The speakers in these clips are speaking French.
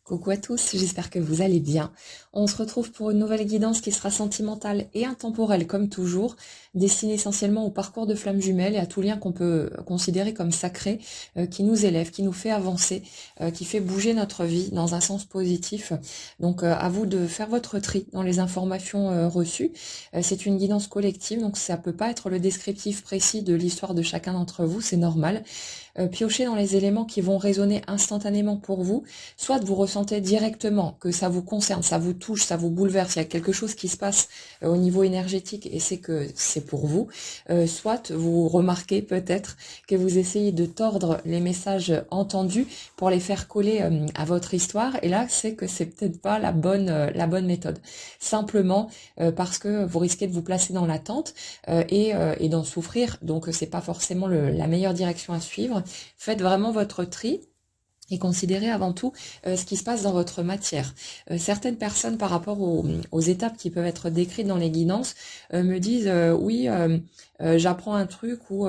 Coucou à tous, j'espère que vous allez bien. On se retrouve pour une nouvelle guidance qui sera sentimentale et intemporelle comme toujours, destinée essentiellement au parcours de flammes jumelles et à tout lien qu'on peut considérer comme sacré, qui nous élève, qui nous fait avancer, qui fait bouger notre vie dans un sens positif. Donc à vous de faire votre tri dans les informations reçues. C'est une guidance collective, donc ça peut pas être le descriptif précis de l'histoire de chacun d'entre vous, c'est normal. Piochez dans les éléments qui vont résonner instantanément pour vous, soit vous ressentez directement que ça vous concerne, ça vous touche, ça vous bouleverse, il y a quelque chose qui se passe au niveau énergétique et c'est que c'est pour vous, soit vous remarquez peut-être que vous essayez de tordre les messages entendus pour les faire coller à votre histoire et là c'est que c'est peut-être pas la bonne méthode. Simplement parce que vous risquez de vous placer dans l'attente et d'en souffrir, donc c'est pas forcément la meilleure direction à suivre. Faites vraiment votre tri et considérez avant tout ce qui se passe dans votre matière. Certaines personnes, par rapport aux étapes qui peuvent être décrites dans les guidances, me disent oui, j'apprends un truc ou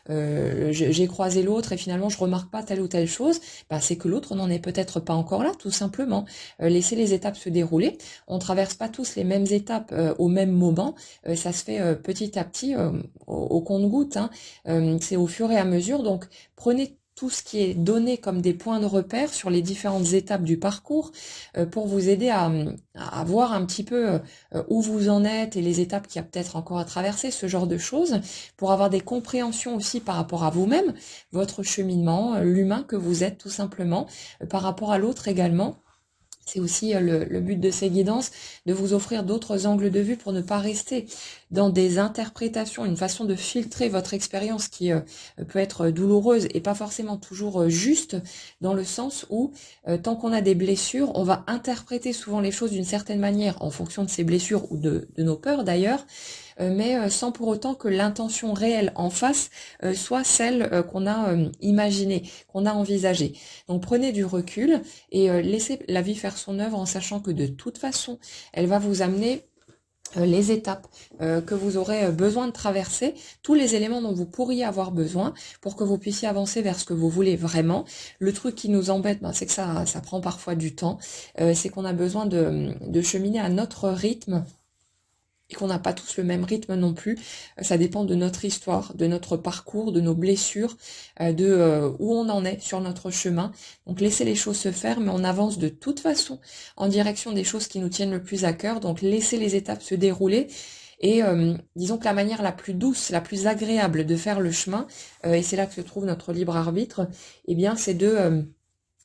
j'ai croisé l'autre et finalement je remarque pas telle ou telle chose. Bah, c'est que l'autre n'en est peut-être pas encore là, tout simplement. Laissez les étapes se dérouler. On traverse pas tous les mêmes étapes au même moment. Ça se fait petit à petit, au compte-gouttes. Hein. C'est au fur et à mesure. Donc prenez tout ce qui est donné comme des points de repère sur les différentes étapes du parcours pour vous aider à voir un petit peu où vous en êtes et les étapes qu'il y a peut-être encore à traverser, ce genre de choses, pour avoir des compréhensions aussi par rapport à vous-même, votre cheminement, l'humain que vous êtes tout simplement, par rapport à l'autre également. C'est aussi le but de ces guidances, de vous offrir d'autres angles de vue pour ne pas rester dans des interprétations, une façon de filtrer votre expérience qui peut être douloureuse et pas forcément toujours juste, dans le sens où tant qu'on a des blessures, on va interpréter souvent les choses d'une certaine manière en fonction de ces blessures ou de nos peurs d'ailleurs, mais sans pour autant que l'intention réelle en face soit celle qu'on a imaginée, qu'on a envisagée. Donc prenez du recul et laissez la vie faire son œuvre en sachant que de toute façon, elle va vous amener les étapes que vous aurez besoin de traverser, tous les éléments dont vous pourriez avoir besoin pour que vous puissiez avancer vers ce que vous voulez vraiment. Le truc qui nous embête, c'est que ça prend parfois du temps, c'est qu'on a besoin de cheminer à notre rythme et qu'on n'a pas tous le même rythme non plus. Ça dépend de notre histoire, de notre parcours, de nos blessures, de où on en est sur notre chemin. Donc laissez les choses se faire, mais on avance de toute façon en direction des choses qui nous tiennent le plus à cœur. Donc laissez les étapes se dérouler. Et disons que la manière la plus douce, la plus agréable de faire le chemin, et c'est là que se trouve notre libre arbitre, eh bien c'est de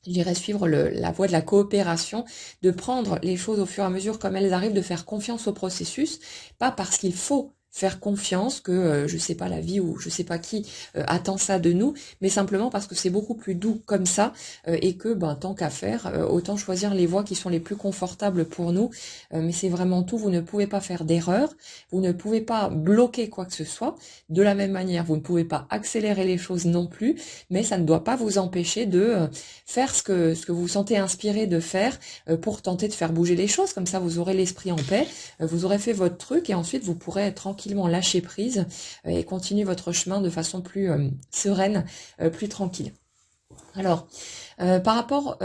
je dirais suivre la voie de la coopération, de prendre les choses au fur et à mesure comme elles arrivent, de faire confiance au processus, pas parce qu'il faut faire confiance que, je sais pas, la vie ou je sais pas qui attend ça de nous, mais simplement parce que c'est beaucoup plus doux comme ça et que, tant qu'à faire, autant choisir les voies qui sont les plus confortables pour nous. Mais c'est vraiment tout, vous ne pouvez pas faire d'erreur, vous ne pouvez pas bloquer quoi que ce soit. De la même manière, vous ne pouvez pas accélérer les choses non plus, mais ça ne doit pas vous empêcher de faire ce que vous vous sentez inspiré de faire pour tenter de faire bouger les choses. Comme ça, vous aurez l'esprit en paix, vous aurez fait votre truc et ensuite vous pourrez tranquillement lâcher prise et continuer votre chemin de façon plus sereine, plus tranquille. Alors, par rapport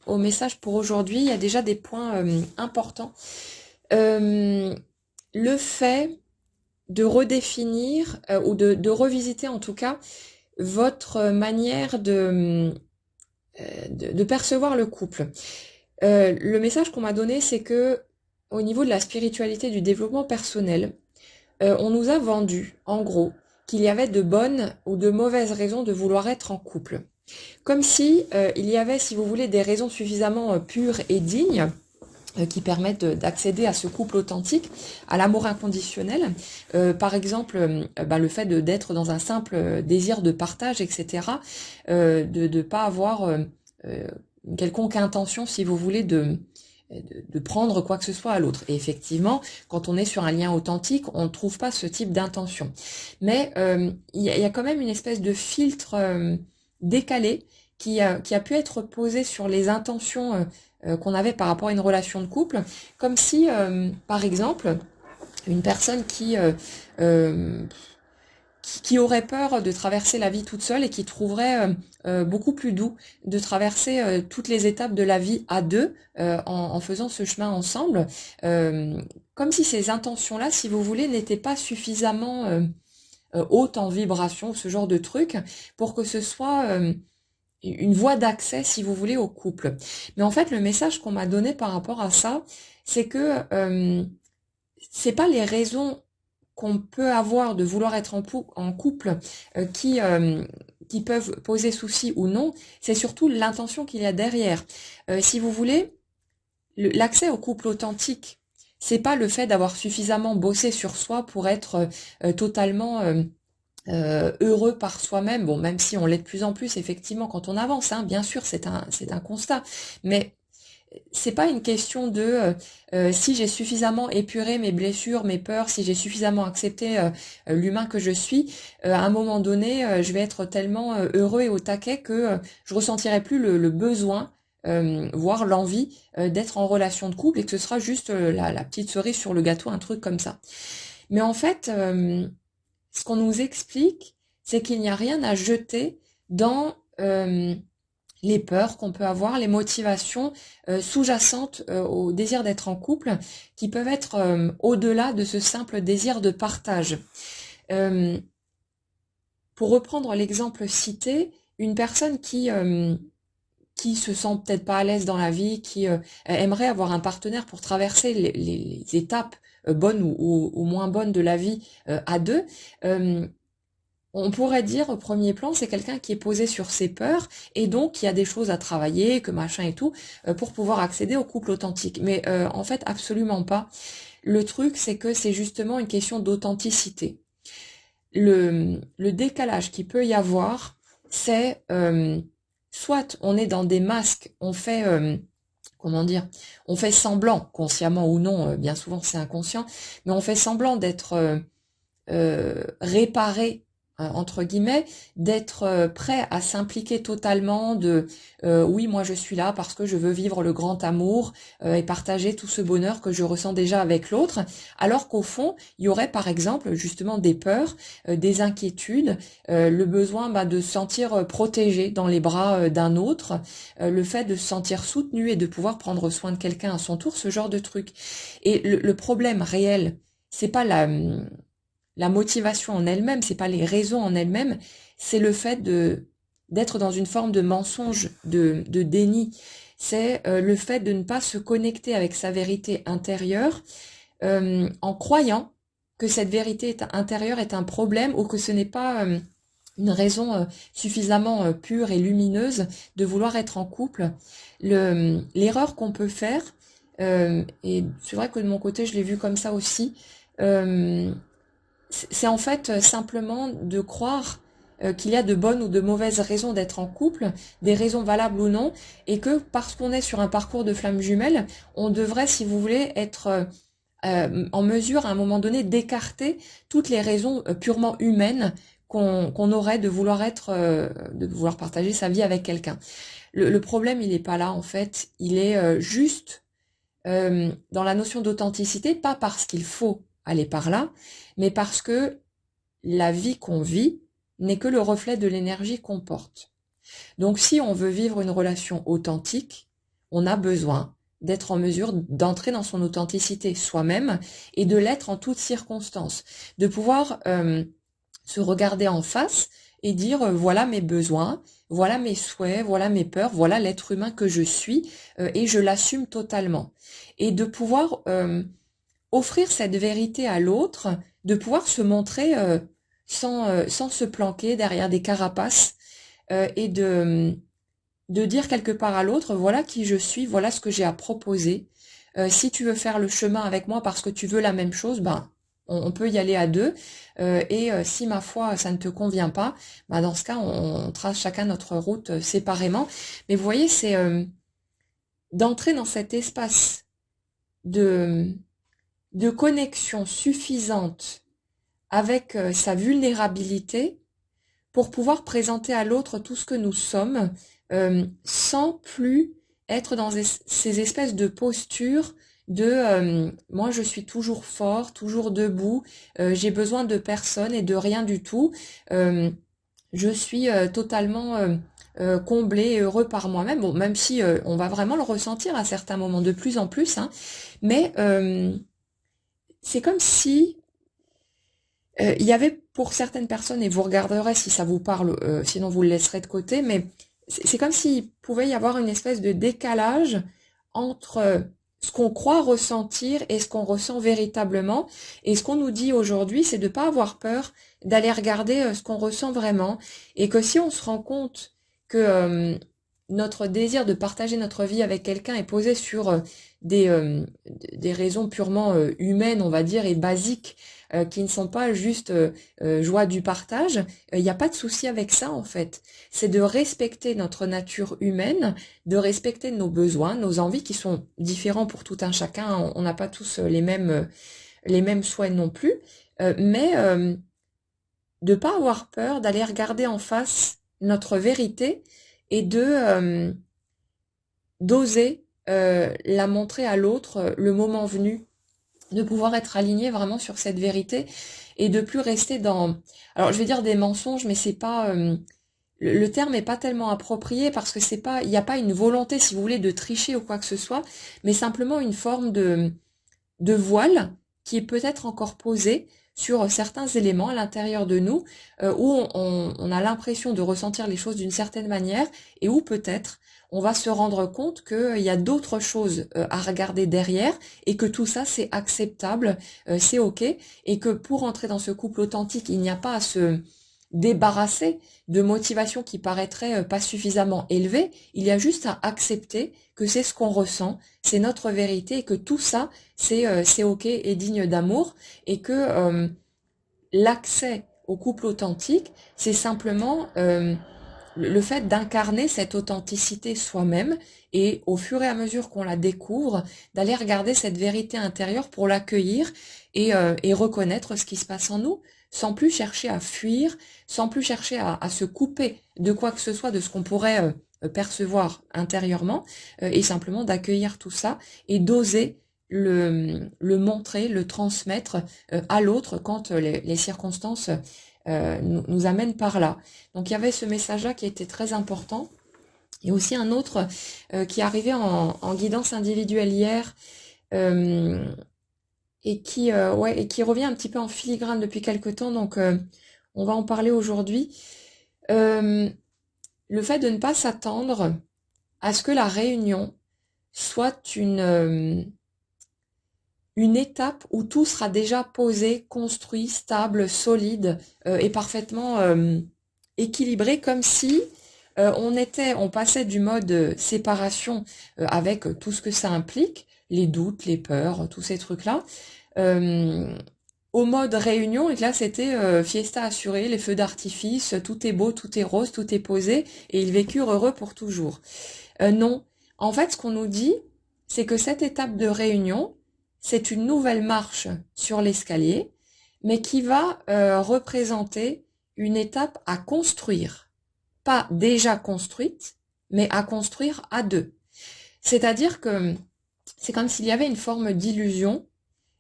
au message pour aujourd'hui, il y a déjà des points importants. Le fait de redéfinir ou de revisiter en tout cas votre manière de percevoir le couple. Le message qu'on m'a donné, c'est que au niveau de la spiritualité, du développement personnel, on nous a vendu, en gros, qu'il y avait de bonnes ou de mauvaises raisons de vouloir être en couple. Comme si il y avait, si vous voulez, des raisons suffisamment pures et dignes qui permettent d'accéder à ce couple authentique, à l'amour inconditionnel. Par exemple, le fait d'être dans un simple désir de partage, etc. De ne pas avoir une quelconque intention, si vous voulez, de prendre quoi que ce soit à l'autre. Et effectivement, quand on est sur un lien authentique, on ne trouve pas ce type d'intention. Mais il y a quand même une espèce de filtre décalé qui a pu être posé sur les intentions qu'on avait par rapport à une relation de couple, comme si, par exemple, une personne qui qui aurait peur de traverser la vie toute seule et qui trouverait beaucoup plus doux de traverser toutes les étapes de la vie à deux en faisant ce chemin ensemble, comme si ces intentions-là, si vous voulez, n'étaient pas suffisamment hautes en vibration, ce genre de truc, pour que ce soit une voie d'accès, si vous voulez, au couple. Mais en fait, le message qu'on m'a donné par rapport à ça, c'est que c'est pas les raisons qu'on peut avoir de vouloir être en couple qui peuvent poser souci ou non, c'est surtout l'intention qu'il y a derrière. Si vous voulez, l'accès au couple authentique, c'est pas le fait d'avoir suffisamment bossé sur soi pour être totalement heureux par soi-même. Bon, même si on l'est de plus en plus, effectivement, quand on avance, hein, bien sûr, c'est un constat. Mais c'est pas une question de si j'ai suffisamment épuré mes blessures, mes peurs, si j'ai suffisamment accepté l'humain que je suis, à un moment donné, je vais être tellement heureux et au taquet que je ressentirai plus le besoin, voire l'envie d'être en relation de couple et que ce sera juste la petite cerise sur le gâteau, un truc comme ça. Mais en fait, ce qu'on nous explique, c'est qu'il n'y a rien à jeter dans les peurs qu'on peut avoir, les motivations sous-jacentes au désir d'être en couple, qui peuvent être au-delà de ce simple désir de partage. Pour reprendre l'exemple cité, une personne qui se sent peut-être pas à l'aise dans la vie, qui aimerait avoir un partenaire pour traverser les étapes bonnes ou moins bonnes de la vie à deux, on pourrait dire au premier plan, c'est quelqu'un qui est posé sur ses peurs et donc qui a des choses à travailler, que machin et tout, pour pouvoir accéder au couple authentique. Mais en fait, absolument pas. Le truc, c'est que c'est justement une question d'authenticité. Le décalage qu'il peut y avoir, c'est soit on est dans des masques, on fait comment dire, on fait semblant, consciemment ou non, bien souvent c'est inconscient, mais on fait semblant d'être réparé entre guillemets, d'être prêt à s'impliquer totalement, de oui, moi je suis là parce que je veux vivre le grand amour et partager tout ce bonheur que je ressens déjà avec l'autre, alors qu'au fond, il y aurait par exemple justement des peurs, des inquiétudes, le besoin de se sentir protégé dans les bras d'un autre, le fait de se sentir soutenu et de pouvoir prendre soin de quelqu'un à son tour, ce genre de truc. Et le problème réel, c'est pas la motivation en elle-même, c'est pas les raisons en elles-mêmes, c'est le fait d'être dans une forme de mensonge, de déni. C'est le fait de ne pas se connecter avec sa vérité intérieure en croyant que cette vérité intérieure est un problème ou que ce n'est pas une raison suffisamment pure et lumineuse de vouloir être en couple. L'erreur qu'on peut faire, et c'est vrai que de mon côté je l'ai vu comme ça aussi, c'est en fait simplement de croire qu'il y a de bonnes ou de mauvaises raisons d'être en couple, des raisons valables ou non, et que parce qu'on est sur un parcours de flammes jumelles, on devrait, si vous voulez, être en mesure à un moment donné d'écarter toutes les raisons purement humaines qu'on aurait de vouloir de vouloir partager sa vie avec quelqu'un. Le problème, il n'est pas là en fait, il est juste dans la notion d'authenticité, pas parce qu'il faut aller par là, mais parce que la vie qu'on vit n'est que le reflet de l'énergie qu'on porte. Donc si on veut vivre une relation authentique, on a besoin d'être en mesure d'entrer dans son authenticité soi-même et de l'être en toutes circonstances, de pouvoir se regarder en face et dire voilà mes besoins, voilà mes souhaits, voilà mes peurs, voilà l'être humain que je suis et je l'assume totalement. Et de pouvoir offrir cette vérité à l'autre, de pouvoir se montrer sans se planquer derrière des carapaces et de dire quelque part à l'autre, voilà qui je suis, voilà ce que j'ai à proposer. Si tu veux faire le chemin avec moi parce que tu veux la même chose, ben on peut y aller à deux. Et si ma foi ça ne te convient pas, ben dans ce cas on trace chacun notre route séparément. Mais vous voyez, c'est d'entrer dans cet espace de connexion suffisante avec sa vulnérabilité pour pouvoir présenter à l'autre tout ce que nous sommes sans plus être dans ces espèces de postures moi je suis toujours fort, toujours debout, j'ai besoin de personne et de rien du tout. Euh, je suis totalement comblé et heureux par moi-même. Bon, même si on va vraiment le ressentir à certains moments, de plus en plus, hein, mais c'est comme si il y avait pour certaines personnes, et vous regarderez si ça vous parle, sinon vous le laisserez de côté, mais c'est comme s'il pouvait y avoir une espèce de décalage entre ce qu'on croit ressentir et ce qu'on ressent véritablement. Et ce qu'on nous dit aujourd'hui, c'est de ne pas avoir peur d'aller regarder ce qu'on ressent vraiment. Et que si on se rend compte que notre désir de partager notre vie avec quelqu'un est posé sur des, euh, des raisons purement humaines, on va dire, et basiques, qui ne sont pas juste joie du partage, il n'y a pas de souci avec ça en fait. C'est de respecter notre nature humaine, de respecter nos besoins, nos envies qui sont différents pour tout un chacun. On n'a pas tous les mêmes souhaits non plus, mais de pas avoir peur d'aller regarder en face notre vérité et d'oser la montrer à l'autre le moment venu, de pouvoir être aligné vraiment sur cette vérité et de plus rester dans, alors je vais dire des mensonges, mais c'est pas le terme est pas tellement approprié parce que c'est pas, il n'y a pas une volonté, si vous voulez, de tricher ou quoi que ce soit, mais simplement une forme de voile qui est peut-être encore posé sur certains éléments à l'intérieur de nous, où on a l'impression de ressentir les choses d'une certaine manière, et où peut-être on va se rendre compte qu'il y a d'autres choses à regarder derrière, et que tout ça c'est acceptable, c'est ok, et que pour entrer dans ce couple authentique, il n'y a pas à se débarrasser de motivations qui paraîtraient pas suffisamment élevées, il y a juste à accepter que c'est ce qu'on ressent, c'est notre vérité, et que tout ça c'est ok et digne d'amour, et que l'accès au couple authentique, c'est simplement le fait d'incarner cette authenticité soi-même, et au fur et à mesure qu'on la découvre, d'aller regarder cette vérité intérieure pour l'accueillir et reconnaître ce qui se passe en nous, sans plus chercher à fuir, sans plus chercher à se couper de quoi que ce soit, de ce qu'on pourrait percevoir intérieurement, et simplement d'accueillir tout ça et d'oser le montrer, le transmettre à l'autre quand les circonstances nous amènent par là. Donc il y avait ce message-là qui était très important. Et aussi un autre qui est arrivé en guidance individuelle hier, euh, et qui revient un petit peu en filigrane depuis quelque temps, donc on va en parler aujourd'hui. Euh, le fait de ne pas s'attendre à ce que la réunion soit une étape où tout sera déjà posé, construit, stable, solide et parfaitement équilibré, comme si on passait du mode séparation avec tout ce que ça implique, les doutes, les peurs, tous ces trucs-là, euh, au mode réunion, et que là c'était fiesta assurée, les feux d'artifice, tout est beau, tout est rose, tout est posé, et ils vécurent heureux pour toujours. Non. En fait, ce qu'on nous dit, c'est que cette étape de réunion, c'est une nouvelle marche sur l'escalier, mais qui va représenter une étape à construire. Pas déjà construite, mais à construire à deux. C'est-à-dire que c'est comme s'il y avait une forme d'illusion,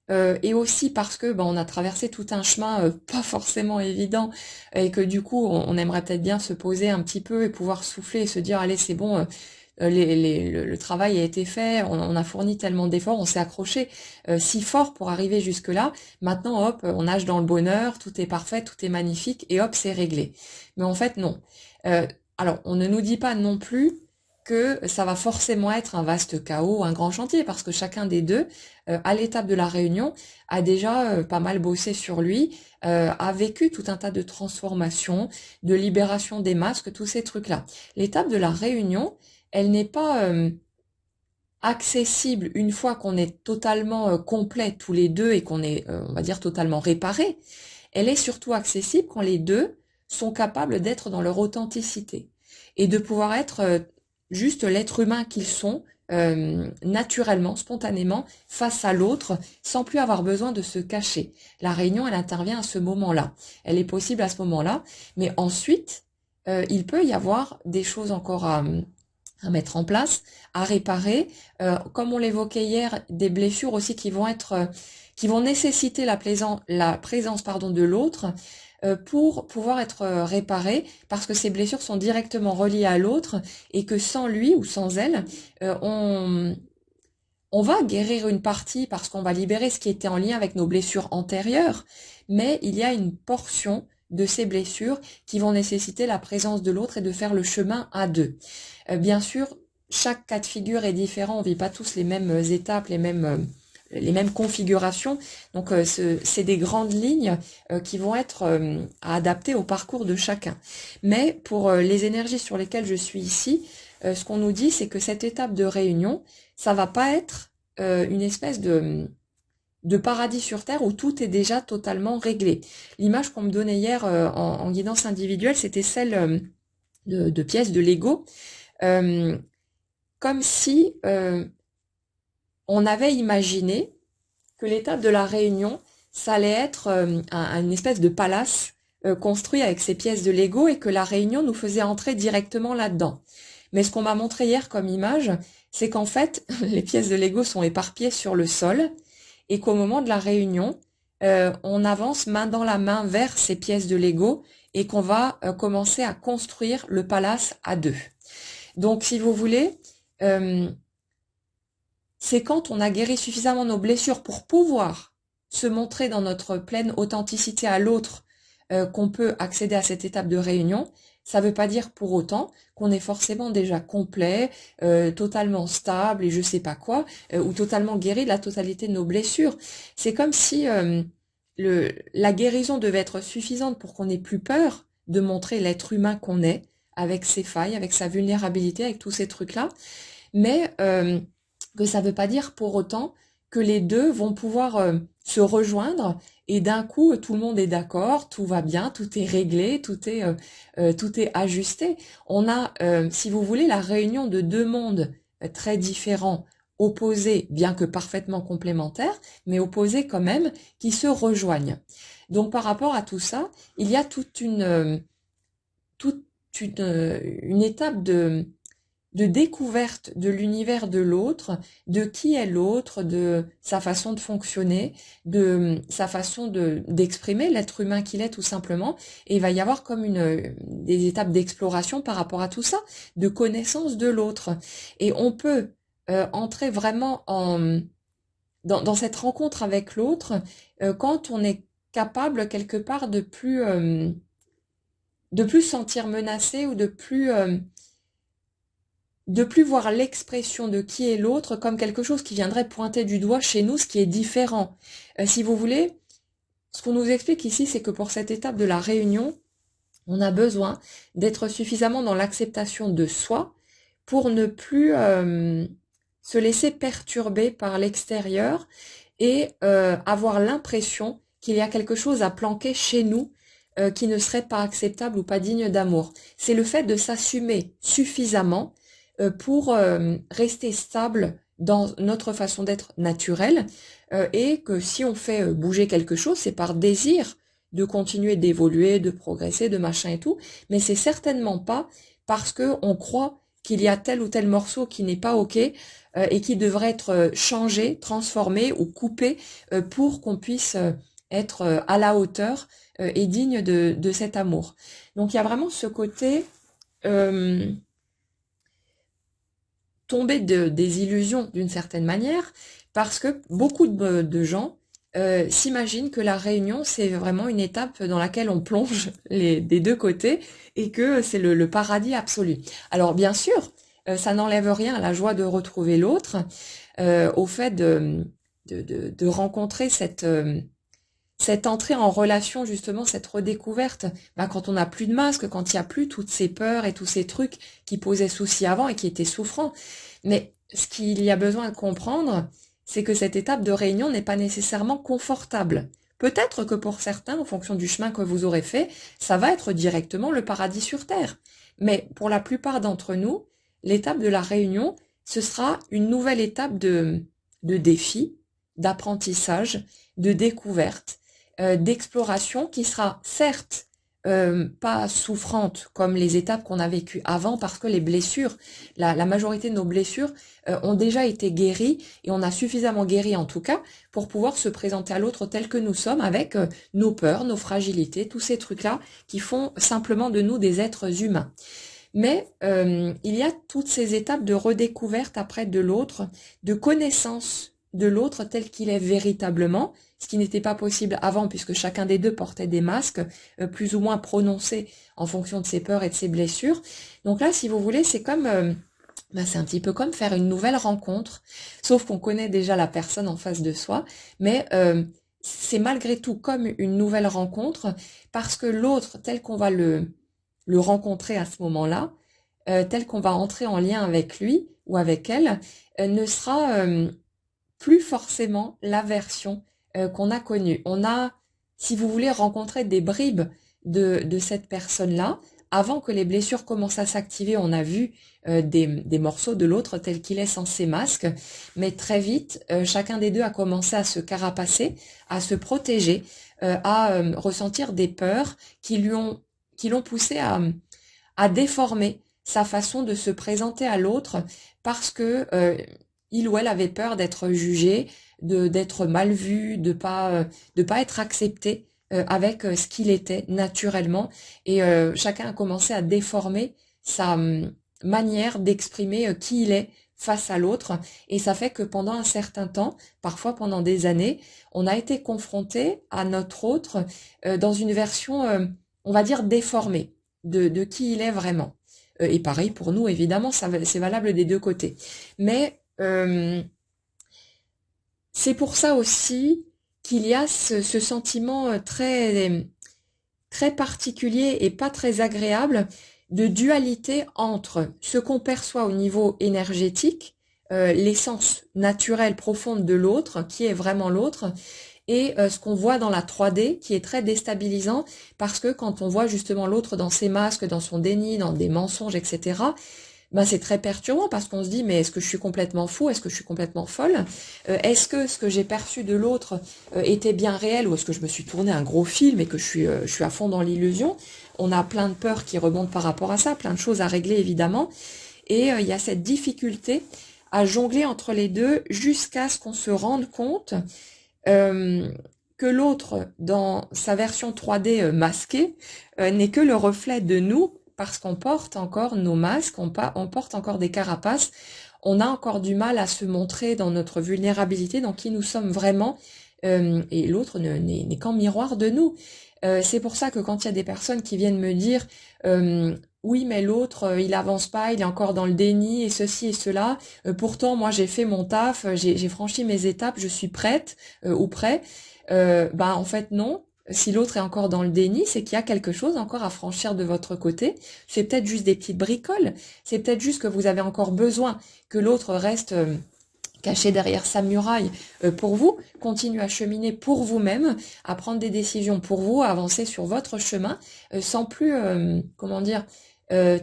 et aussi parce que on a traversé tout un chemin pas forcément évident, et que du coup on aimerait peut-être bien se poser un petit peu et pouvoir souffler et se dire allez c'est bon, le travail a été fait, on a fourni tellement d'efforts, on s'est accroché si fort pour arriver jusque-là. Maintenant, hop, on nage dans le bonheur, tout est parfait, tout est magnifique, et hop, c'est réglé. Mais en fait, non. Euh, alors, on ne nous dit pas non plus que ça va forcément être un vaste chaos, un grand chantier, parce que chacun des deux, à l'étape de la réunion, a déjà pas mal bossé sur lui, a vécu tout un tas de transformations, de libération des masques, tous ces trucs-là. L'étape de la réunion, elle n'est pas accessible une fois qu'on est totalement complet tous les deux et qu'on est, on va dire, totalement réparé. Elle est surtout accessible quand les deux sont capables d'être dans leur authenticité et de pouvoir être juste l'être humain qu'ils sont, naturellement, spontanément, face à l'autre, sans plus avoir besoin de se cacher. La réunion, elle intervient à ce moment-là. Elle est possible à ce moment-là, mais ensuite, il peut y avoir des choses encore à mettre en place, à réparer. Comme on l'évoquait hier, des blessures aussi qui vont nécessiter la présence pardon, de l'autre pour pouvoir être réparées, parce que ces blessures sont directement reliées à l'autre et que sans lui ou sans elle, euh, on, on va guérir une partie parce qu'on va libérer ce qui était en lien avec nos blessures antérieures, mais il y a une portion de ces blessures qui vont nécessiter la présence de l'autre et de faire le chemin à deux. Bien sûr, chaque cas de figure est différent, on vit pas tous les mêmes étapes, les mêmes configurations. Donc c'est des grandes lignes qui vont être à adapter au parcours de chacun. Mais pour les énergies sur lesquelles je suis ici, ce qu'on nous dit, c'est que cette étape de réunion, ça va pas être une espèce de paradis sur Terre où tout est déjà totalement réglé. L'image qu'on me donnait hier en guidance individuelle, c'était celle de pièces de Lego, euh, comme si on avait imaginé que l'étape de la réunion, ça allait être une espèce de palace construit avec ces pièces de Lego et que la réunion nous faisait entrer directement là-dedans. Mais ce qu'on m'a montré hier comme image, c'est qu'en fait, les pièces de Lego sont éparpillées sur le sol et qu'au moment de la réunion, on avance main dans la main vers ces pièces de Lego et qu'on va commencer à construire le palace à deux. Donc, si vous voulez, euh, c'est quand on a guéri suffisamment nos blessures pour pouvoir se montrer dans notre pleine authenticité à l'autre qu'on peut accéder à cette étape de réunion. Ça ne veut pas dire pour autant qu'on est forcément déjà complet, totalement stable et je sais pas quoi, ou totalement guéri de la totalité de nos blessures. C'est comme si la guérison devait être suffisante pour qu'on n'ait plus peur de montrer l'être humain qu'on est, avec ses failles, avec sa vulnérabilité, avec tous ces trucs-là. Mais que ça ne veut pas dire pour autant que les deux vont pouvoir se rejoindre et d'un coup tout le monde est d'accord, tout va bien, tout est réglé, tout est ajusté. On a, si vous voulez, la réunion de deux mondes très différents, opposés, bien que parfaitement complémentaires, mais opposés quand même, qui se rejoignent. Donc par rapport à tout ça, il y a toute une étape de découverte de l'univers de l'autre, de qui est l'autre, de sa façon de fonctionner, de sa façon d'exprimer l'être humain qu'il est tout simplement. Et il va y avoir comme des étapes d'exploration par rapport à tout ça, de connaissance de l'autre. Et on peut entrer vraiment dans cette rencontre avec l'autre quand on est capable quelque part de plus se sentir menacé ou de plus voir l'expression de qui est l'autre comme quelque chose qui viendrait pointer du doigt chez nous, ce qui est différent. Si vous voulez, ce qu'on nous explique ici, c'est que pour cette étape de la réunion, on a besoin d'être suffisamment dans l'acceptation de soi pour ne plus se laisser perturber par l'extérieur et avoir l'impression qu'il y a quelque chose à planquer chez nous qui ne serait pas acceptable ou pas digne d'amour. C'est le fait de s'assumer suffisamment pour rester stable dans notre façon d'être naturelle et que si on fait bouger quelque chose, c'est par désir de continuer d'évoluer, de progresser, de machin et tout, mais c'est certainement pas parce que on croit qu'il y a tel ou tel morceau qui n'est pas OK et qui devrait être changé, transformé ou coupé pour qu'on puisse être à la hauteur et digne de cet amour. Donc il y a vraiment ce côté euh, tomber des illusions d'une certaine manière, parce que beaucoup de gens s'imaginent que la réunion, c'est vraiment une étape dans laquelle on plonge des deux côtés et que c'est le paradis absolu. Alors bien sûr, ça n'enlève rien à la joie de retrouver l'autre, au fait de rencontrer cette entrée en relation, justement, cette redécouverte, bah, quand on n'a plus de masque, quand il n'y a plus toutes ces peurs et tous ces trucs qui posaient souci avant et qui étaient souffrants. Mais ce qu'il y a besoin de comprendre, c'est que cette étape de réunion n'est pas nécessairement confortable. Peut-être que pour certains, en fonction du chemin que vous aurez fait, ça va être directement le paradis sur Terre. Mais pour la plupart d'entre nous, l'étape de la réunion, ce sera une nouvelle étape de défi, d'apprentissage, de découverte, d'exploration qui sera certes pas souffrantes comme les étapes qu'on a vécues avant, parce que les blessures, la majorité de nos blessures ont déjà été guéries, et on a suffisamment guéri en tout cas pour pouvoir se présenter à l'autre tel que nous sommes, avec nos peurs, nos fragilités, tous ces trucs-là qui font simplement de nous des êtres humains. Mais il y a toutes ces étapes de redécouverte après de l'autre, de connaissance de l'autre tel qu'il est véritablement, ce qui n'était pas possible avant puisque chacun des deux portait des masques plus ou moins prononcés en fonction de ses peurs et de ses blessures. Donc là, si vous voulez, c'est comme c'est un petit peu comme faire une nouvelle rencontre, sauf qu'on connaît déjà la personne en face de soi, mais c'est malgré tout comme une nouvelle rencontre, parce que l'autre, tel qu'on va le rencontrer à ce moment-là, tel qu'on va entrer en lien avec lui ou avec elle, ne sera plus forcément la version qu'on a connue. On a, si vous voulez, rencontré des bribes de cette personne-là. Avant que les blessures commencent à s'activer, on a vu des morceaux de l'autre tel qu'il est sans ses masques, mais très vite, chacun des deux a commencé à se carapacer, à se protéger, à ressentir des peurs qui l'ont poussé à déformer sa façon de se présenter à l'autre, parce que il ou elle avait peur d'être jugé, d'être mal vu, de pas être accepté avec ce qu'il était naturellement, et chacun a commencé à déformer sa manière d'exprimer qui il est face à l'autre, et ça fait que pendant un certain temps, parfois pendant des années, on a été confronté à notre autre dans une version, on va dire, déformée de qui il est vraiment. Et pareil pour nous, évidemment, c'est valable des deux côtés. Mais c'est pour ça aussi qu'il y a ce sentiment très, très particulier et pas très agréable de dualité entre ce qu'on perçoit au niveau énergétique, l'essence naturelle profonde de l'autre, qui est vraiment l'autre, et ce qu'on voit dans la 3D, qui est très déstabilisant, parce que quand on voit justement l'autre dans ses masques, dans son déni, dans des mensonges, etc., ben c'est très perturbant, parce qu'on se dit, mais est-ce que je suis complètement fou, est-ce que je suis complètement folle, est-ce que ce que j'ai perçu de l'autre était bien réel, ou est-ce que je me suis tourné un gros film et que je suis à fond dans l'illusion? On a plein de peurs qui remontent par rapport à ça, plein de choses à régler évidemment, et il y a cette difficulté à jongler entre les deux jusqu'à ce qu'on se rende compte que l'autre, dans sa version 3D masquée, n'est que le reflet de nous, parce qu'on porte encore nos masques, on porte encore des carapaces, on a encore du mal à se montrer dans notre vulnérabilité, dans qui nous sommes vraiment, et l'autre n'est qu'en miroir de nous. C'est pour ça que quand il y a des personnes qui viennent me dire oui, mais l'autre, il avance pas, il est encore dans le déni, et ceci et cela, pourtant moi j'ai fait mon taf, j'ai franchi mes étapes, je suis prête ou prêt, en fait non. Si l'autre est encore dans le déni, c'est qu'il y a quelque chose encore à franchir de votre côté. C'est peut-être juste des petites bricoles. C'est peut-être juste que vous avez encore besoin que l'autre reste caché derrière sa muraille pour vous. Continuez à cheminer pour vous-même, à prendre des décisions pour vous, à avancer sur votre chemin, sans plus, comment dire,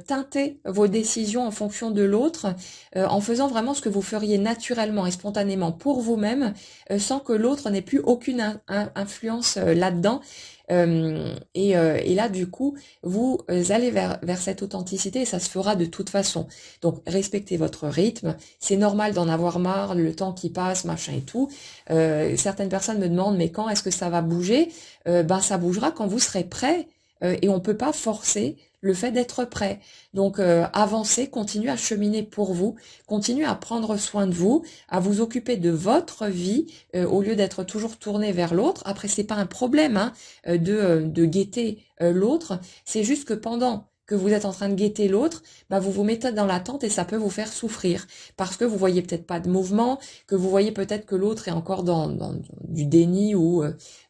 teinter vos décisions en fonction de l'autre, en faisant vraiment ce que vous feriez naturellement et spontanément pour vous-même, sans que l'autre n'ait plus aucune influence là-dedans. Et là, du coup, vous allez vers cette authenticité, et ça se fera de toute façon. Donc, respectez votre rythme. C'est normal d'en avoir marre, le temps qui passe, machin et tout. Certaines personnes me demandent, mais quand est-ce que ça va bouger? Ça bougera quand vous serez prêt. Et on peut pas forcer le fait d'être prêt. Donc avancez, continuez à cheminer pour vous, continuez à prendre soin de vous, à vous occuper de votre vie au lieu d'être toujours tourné vers l'autre. Après, c'est pas un problème de guetter l'autre, c'est juste que pendant que vous êtes en train de guetter l'autre, vous vous mettez dans l'attente, et ça peut vous faire souffrir, parce que vous voyez peut-être pas de mouvement, que vous voyez peut-être que l'autre est encore dans du déni, ou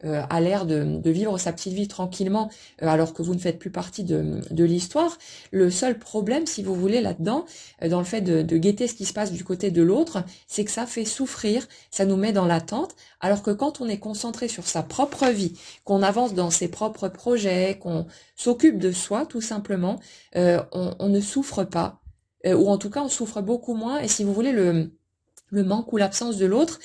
a l'air de vivre sa petite vie tranquillement, alors que vous ne faites plus partie de l'histoire. Le seul problème, si vous voulez, là-dedans, dans le fait de guetter ce qui se passe du côté de l'autre, c'est que ça fait souffrir, ça nous met dans l'attente, alors que quand on est concentré sur sa propre vie, qu'on avance dans ses propres projets, qu'on s'occupe de soi, tout simplement, on ne souffre pas, ou en tout cas on souffre beaucoup moins, et si vous voulez, le manque ou l'absence de l'autre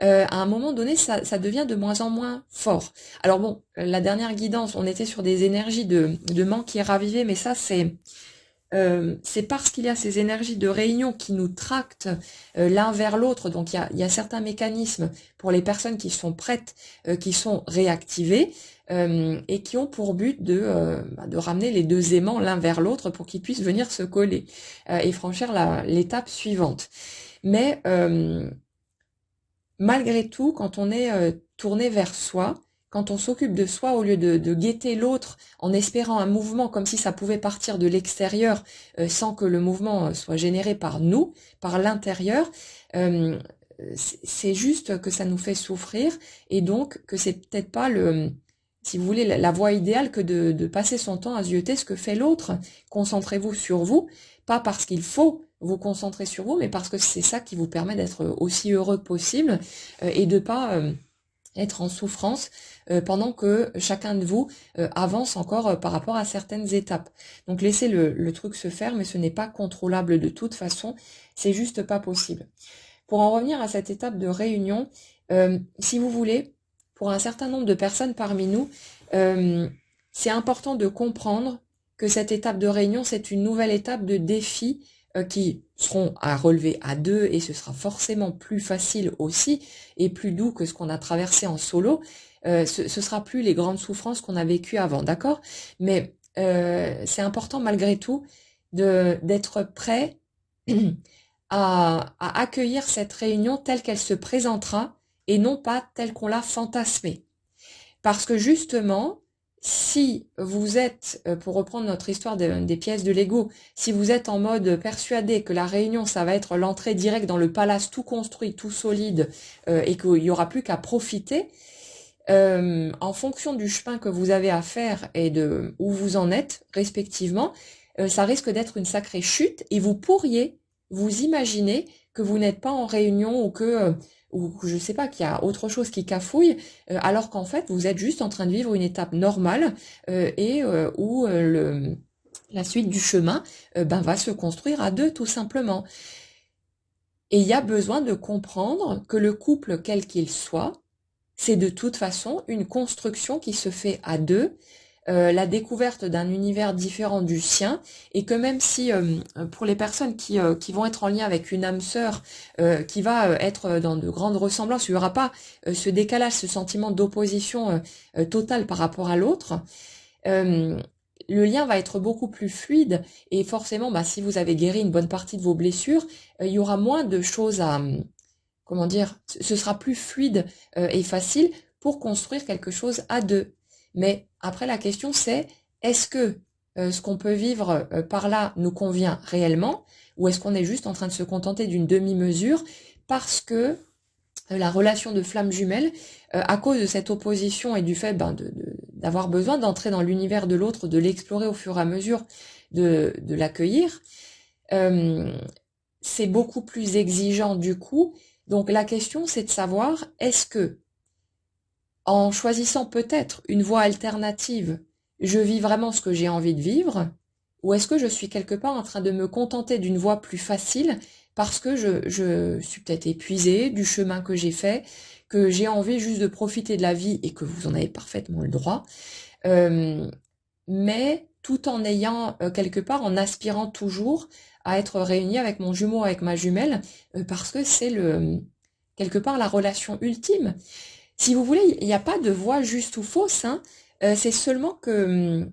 à un moment donné, ça devient de moins en moins fort. Alors bon, la dernière guidance, on était sur des énergies de manque qui est ravivée, mais ça, c'est parce qu'il y a ces énergies de réunion qui nous tractent l'un vers l'autre. Donc il y a certains mécanismes pour les personnes qui sont prêtes, qui sont réactivés et qui ont pour but de ramener les deux aimants l'un vers l'autre pour qu'ils puissent venir se coller et franchir l'étape suivante. Mais malgré tout, quand on est tourné vers soi, quand on s'occupe de soi au lieu de guetter l'autre en espérant un mouvement comme si ça pouvait partir de l'extérieur sans que le mouvement soit généré par nous, par l'intérieur, euh, c'est juste que ça nous fait souffrir et donc que c'est peut-être pas si vous voulez, la voie idéale que de passer son temps à zioter ce que fait l'autre. Concentrez-vous sur vous, pas parce qu'il faut vous concentrer sur vous, mais parce que c'est ça qui vous permet d'être aussi heureux possible et de pas être en souffrance pendant que chacun de vous avance encore par rapport à certaines étapes. Donc laissez le truc se faire, mais ce n'est pas contrôlable de toute façon, c'est juste pas possible. Pour en revenir à cette étape de réunion, si vous voulez, pour un certain nombre de personnes parmi nous, c'est important de comprendre que cette étape de réunion, c'est une nouvelle étape de défi qui seront à relever à deux et ce sera forcément plus facile aussi et plus doux que ce qu'on a traversé en solo. Ce sera plus les grandes souffrances qu'on a vécues avant, d'accord? Mais c'est important malgré tout d'être prêt à accueillir cette réunion telle qu'elle se présentera et non pas telle qu'on l'a fantasmée. Parce que justement, si vous êtes, pour reprendre notre histoire des pièces de Lego, si vous êtes en mode persuadé que la réunion, ça va être l'entrée directe dans le palace tout construit, tout solide, et qu'il n'y aura plus qu'à profiter, en fonction du chemin que vous avez à faire et de où vous en êtes respectivement, ça risque d'être une sacrée chute et vous pourriez vous imaginer que vous n'êtes pas en réunion ou je sais pas, qu'il y a autre chose qui cafouille, alors qu'en fait vous êtes juste en train de vivre une étape normale et où la suite du chemin va se construire à deux tout simplement. Et il y a besoin de comprendre que le couple, quel qu'il soit, c'est de toute façon une construction qui se fait à deux, la découverte d'un univers différent du sien, et que même si pour les personnes qui vont être en lien avec une âme sœur qui va être dans de grandes ressemblances, il n'y aura pas ce décalage, ce sentiment d'opposition totale par rapport à l'autre, le lien va être beaucoup plus fluide, et forcément, si vous avez guéri une bonne partie de vos blessures, il y aura moins de choses à comment dire, ce sera plus fluide et facile pour construire quelque chose à deux. Mais après la question c'est, est-ce que ce qu'on peut vivre par là nous convient réellement ou est-ce qu'on est juste en train de se contenter d'une demi-mesure parce que la relation de flamme jumelle, à cause de cette opposition et du fait d'avoir besoin d'entrer dans l'univers de l'autre, de l'explorer au fur et à mesure, de l'accueillir, c'est beaucoup plus exigeant du coup. Donc la question, c'est de savoir, est-ce que, en choisissant peut-être une voie alternative, je vis vraiment ce que j'ai envie de vivre, ou est-ce que je suis quelque part en train de me contenter d'une voie plus facile parce que je suis peut-être épuisée du chemin que j'ai fait, que j'ai envie juste de profiter de la vie et que vous en avez parfaitement le droit, mais tout en ayant quelque part, en aspirant toujours à être réunie avec mon jumeau, avec ma jumelle, parce que c'est quelque part la relation ultime. Si vous voulez, il n'y a pas de voie juste ou fausse, hein. C'est seulement que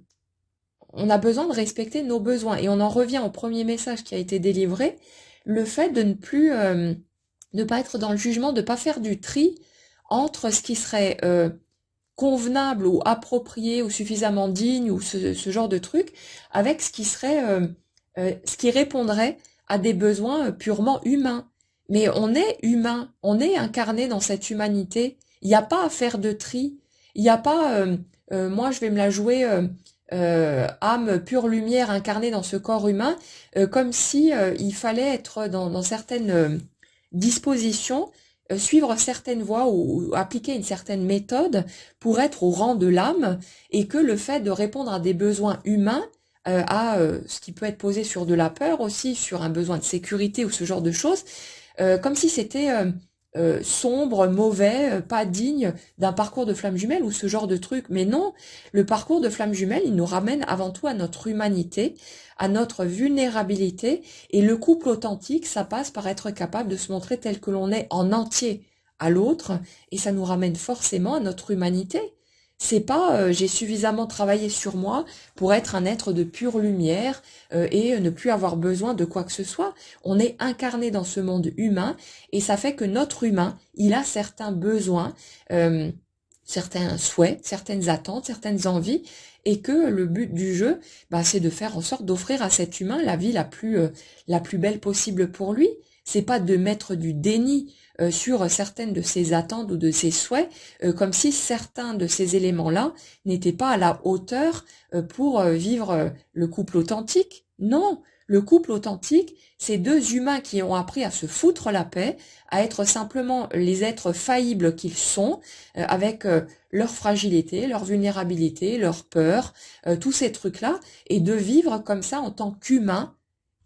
on a besoin de respecter nos besoins. Et on en revient au premier message qui a été délivré, le fait de ne plus, ne pas être dans le jugement, de ne pas faire du tri entre ce qui serait convenable ou approprié ou suffisamment digne ou ce genre de truc, avec ce qui serait, ce qui répondrait à des besoins purement humains. Mais on est humain, on est incarné dans cette humanité. Il n'y a pas à faire de tri. Il n'y a pas, moi je vais me la jouer âme pure lumière incarnée dans ce corps humain, comme si il fallait être dans certaines dispositions, suivre certaines voies ou appliquer une certaine méthode pour être au rang de l'âme, et que le fait de répondre à des besoins humains, à ce qui peut être posé sur de la peur aussi, sur un besoin de sécurité ou ce genre de choses, comme si c'était sombre, mauvais, pas digne d'un parcours de flamme jumelle ou ce genre de truc. Mais non, le parcours de flamme jumelle, il nous ramène avant tout à notre humanité, à notre vulnérabilité. Et le couple authentique, ça passe par être capable de se montrer tel que l'on est en entier à l'autre. Et ça nous ramène forcément à notre humanité. C'est pas j'ai suffisamment travaillé sur moi pour être un être de pure lumière et ne plus avoir besoin de quoi que ce soit. On est incarné dans ce monde humain et ça fait que notre humain, il a certains besoins, certains souhaits, certaines attentes, certaines envies et que le but du jeu, bah, c'est de faire en sorte d'offrir à cet humain la vie la plus belle possible pour lui. C'est pas de mettre du déni sur certaines de ses attentes ou de ses souhaits, comme si certains de ces éléments-là n'étaient pas à la hauteur pour vivre le couple authentique. Non, le couple authentique, c'est deux humains qui ont appris à se foutre la paix, à être simplement les êtres faillibles qu'ils sont, avec leur fragilité, leur vulnérabilité, leur peur, tous ces trucs-là, et de vivre comme ça en tant qu'humain,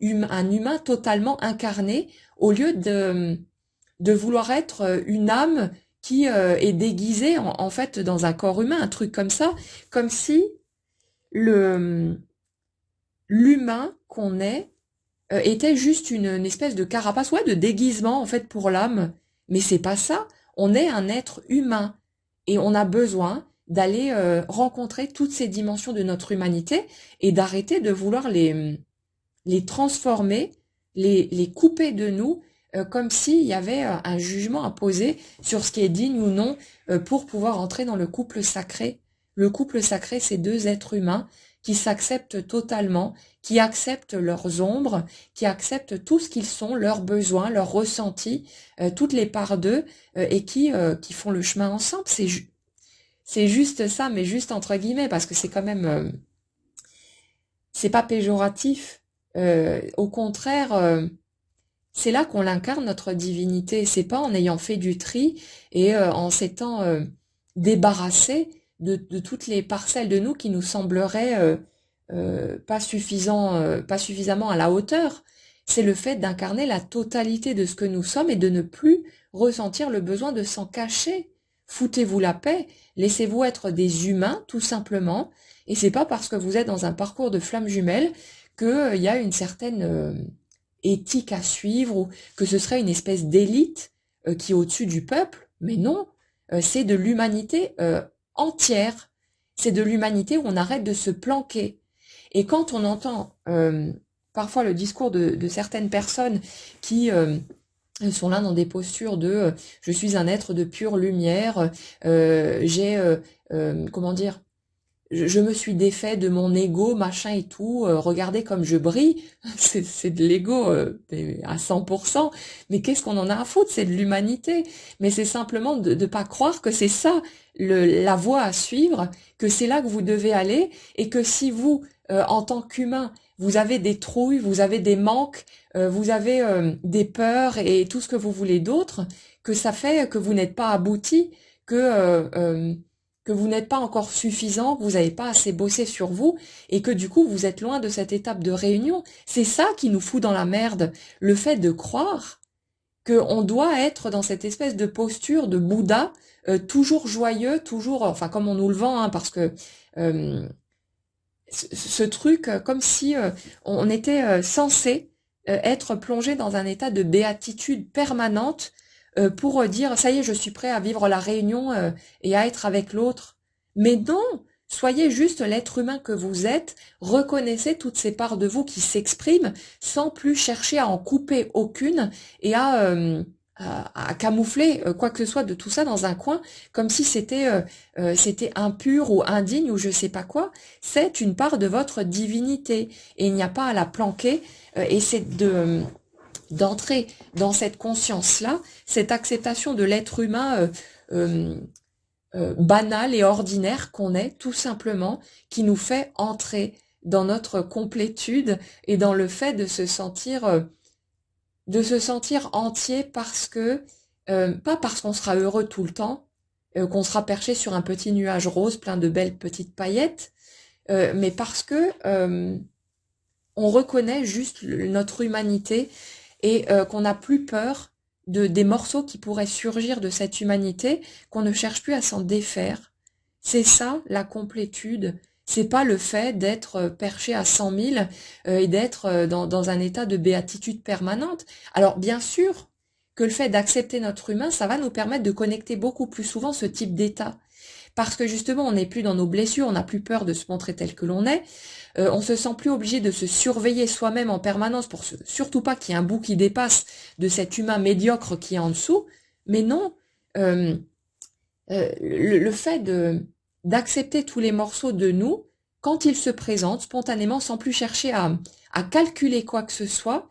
un humain totalement incarné, au lieu de vouloir être une âme qui est déguisée en fait dans un corps humain, un truc comme ça, comme si le l'humain qu'on est était juste une espèce de carapace, ouais, de déguisement en fait pour l'âme. Mais c'est pas ça. On est un être humain et on a besoin d'aller rencontrer toutes ces dimensions de notre humanité et d'arrêter de vouloir les transformer, les couper de nous, comme s'il y avait un jugement à poser sur ce qui est digne ou non pour pouvoir entrer dans le couple sacré. Le couple sacré, c'est deux êtres humains qui s'acceptent totalement, qui acceptent leurs ombres, qui acceptent tout ce qu'ils sont, leurs besoins, leurs ressentis, toutes les parts d'eux, et qui font le chemin ensemble. C'est juste ça, mais juste entre guillemets, parce que c'est quand même, c'est pas péjoratif. Au contraire, c'est là qu'on l'incarne notre divinité. C'est pas en ayant fait du tri et en s'étant débarrassé de toutes les parcelles de nous qui nous sembleraient pas suffisamment à la hauteur. C'est le fait d'incarner la totalité de ce que nous sommes et de ne plus ressentir le besoin de s'en cacher. Foutez-vous la paix, laissez-vous être des humains, tout simplement, et c'est pas parce que vous êtes dans un parcours de flamme jumelle qu'il y a une certaine éthique à suivre ou que ce serait une espèce d'élite qui est au-dessus du peuple. Mais non, c'est de l'humanité entière. C'est de l'humanité où on arrête de se planquer. Et quand on entend parfois le discours de certaines personnes qui sont là dans des postures de je suis un être de pure lumière, comment dire, je me suis défait de mon ego, machin et tout, regardez comme je brille, c'est de l'ego à 100%, mais qu'est-ce qu'on en a à foutre, c'est de l'humanité, mais c'est simplement de pas croire que c'est ça la voie à suivre, que c'est là que vous devez aller, et que si vous, en tant qu'humain, vous avez des trouilles, vous avez des manques, vous avez des peurs et tout ce que vous voulez d'autre, que ça fait que vous n'êtes pas abouti, que vous n'êtes pas encore suffisant, que vous n'avez pas assez bossé sur vous, et que du coup vous êtes loin de cette étape de réunion. C'est ça qui nous fout dans la merde, le fait de croire qu'on doit être dans cette espèce de posture de Bouddha, toujours joyeux, toujours, enfin comme on nous le vend, hein, parce que ce truc, comme si on était censé être plongé dans un état de béatitude permanente pour dire ça y est, je suis prêt à vivre la réunion et à être avec l'autre. Mais non, soyez juste l'être humain que vous êtes, reconnaissez toutes ces parts de vous qui s'expriment sans plus chercher à en couper aucune et à camoufler quoi que ce soit de tout ça dans un coin, comme si c'était impur ou indigne ou je sais pas quoi. C'est une part de votre divinité et il n'y a pas à la planquer et c'est d'entrer dans cette conscience-là, cette acceptation de l'être humain banal et ordinaire qu'on est, tout simplement, qui nous fait entrer dans notre complétude et dans le fait de se sentir entier parce que, pas parce qu'on sera heureux tout le temps, qu'on sera perché sur un petit nuage rose plein de belles petites paillettes, mais parce que on reconnaît juste notre humanité et qu'on n'a plus peur des morceaux qui pourraient surgir de cette humanité, qu'on ne cherche plus à s'en défaire. C'est ça la complétude. C'est pas le fait d'être perché à 100 000 et d'être dans un état de béatitude permanente. Alors bien sûr que le fait d'accepter notre humain, ça va nous permettre de connecter beaucoup plus souvent ce type d'état. Parce que justement, on n'est plus dans nos blessures, on n'a plus peur de se montrer tel que l'on est, on se sent plus obligé de se surveiller soi-même en permanence pour surtout pas qu'il y ait un bout qui dépasse de cet humain médiocre qui est en dessous. Mais non, euh, le fait d'accepter tous les morceaux de nous, quand ils se présentent spontanément, sans plus chercher à calculer quoi que ce soit,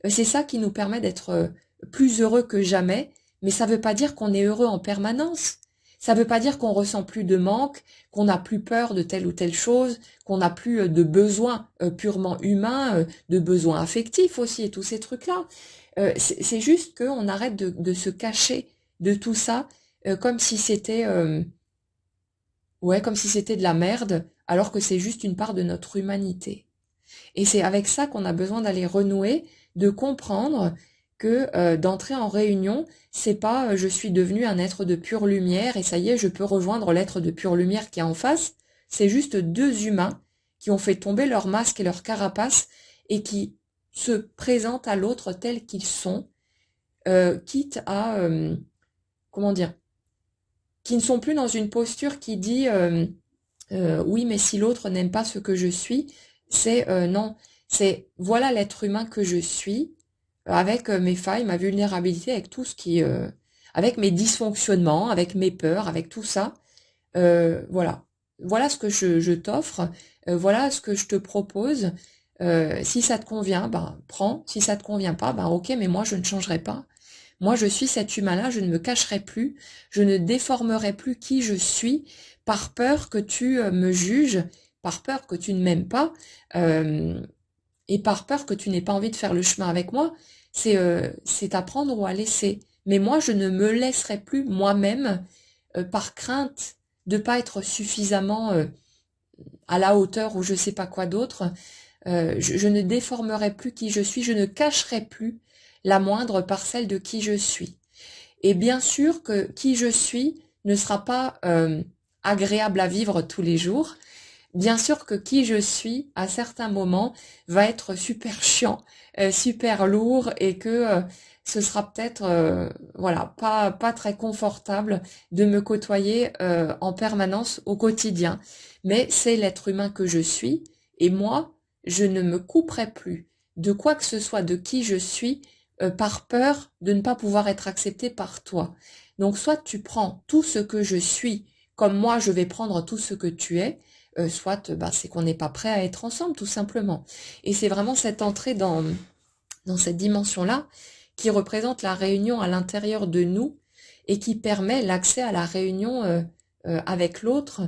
c'est ça qui nous permet d'être plus heureux que jamais. Mais ça veut pas dire qu'on est heureux en permanence. Ça veut pas dire qu'on ressent plus de manque, qu'on n'a plus peur de telle ou telle chose, qu'on n'a plus de besoins purement humains, de besoins affectifs aussi et tous ces trucs-là. C'est juste qu'on arrête de se cacher de tout ça comme si c'était ouais, comme si c'était de la merde, alors que c'est juste une part de notre humanité. Et c'est avec ça qu'on a besoin d'aller renouer, de comprendre que d'entrer en réunion, c'est pas je suis devenu un être de pure lumière et ça y est, je peux rejoindre l'être de pure lumière qui est en face. C'est juste deux humains qui ont fait tomber leur masque et leur carapace et qui se présentent à l'autre tels qu'ils sont, quitte à comment dire, qui ne sont plus dans une posture qui dit oui, mais si l'autre n'aime pas ce que je suis, c'est non, c'est voilà l'être humain que je suis, avec mes failles, ma vulnérabilité, avec tout ce qui, avec mes dysfonctionnements, avec mes peurs, avec tout ça. Voilà, voilà ce que je t'offre, voilà ce que je te propose. Si ça te convient, ben prends. Si ça te convient pas, ben ok, mais moi je ne changerai pas. Moi, je suis cet humain-là, je ne me cacherai plus, je ne déformerai plus qui je suis par peur que tu me juges, par peur que tu ne m'aimes pas, euh, et par peur que tu n'aies pas envie de faire le chemin avec moi. C'est à prendre ou à laisser. Mais moi, je ne me laisserai plus moi-même par crainte de pas être suffisamment à la hauteur ou je sais pas quoi d'autre. Je ne déformerai plus qui je suis, je ne cacherai plus la moindre parcelle de qui je suis. Et bien sûr que qui je suis ne sera pas agréable à vivre tous les jours. Bien sûr que qui je suis, à certains moments, va être super chiant, super lourd et que ce sera peut-être voilà pas très confortable de me côtoyer en permanence au quotidien. Mais c'est l'être humain que je suis et moi, je ne me couperai plus de quoi que ce soit de qui je suis par peur de ne pas pouvoir être accepté par toi. Donc soit tu prends tout ce que je suis comme moi je vais prendre tout ce que tu es, soit bah, c'est qu'on n'est pas prêt à être ensemble tout simplement. Et c'est vraiment cette entrée dans cette dimension-là qui représente la réunion à l'intérieur de nous et qui permet l'accès à la réunion avec l'autre.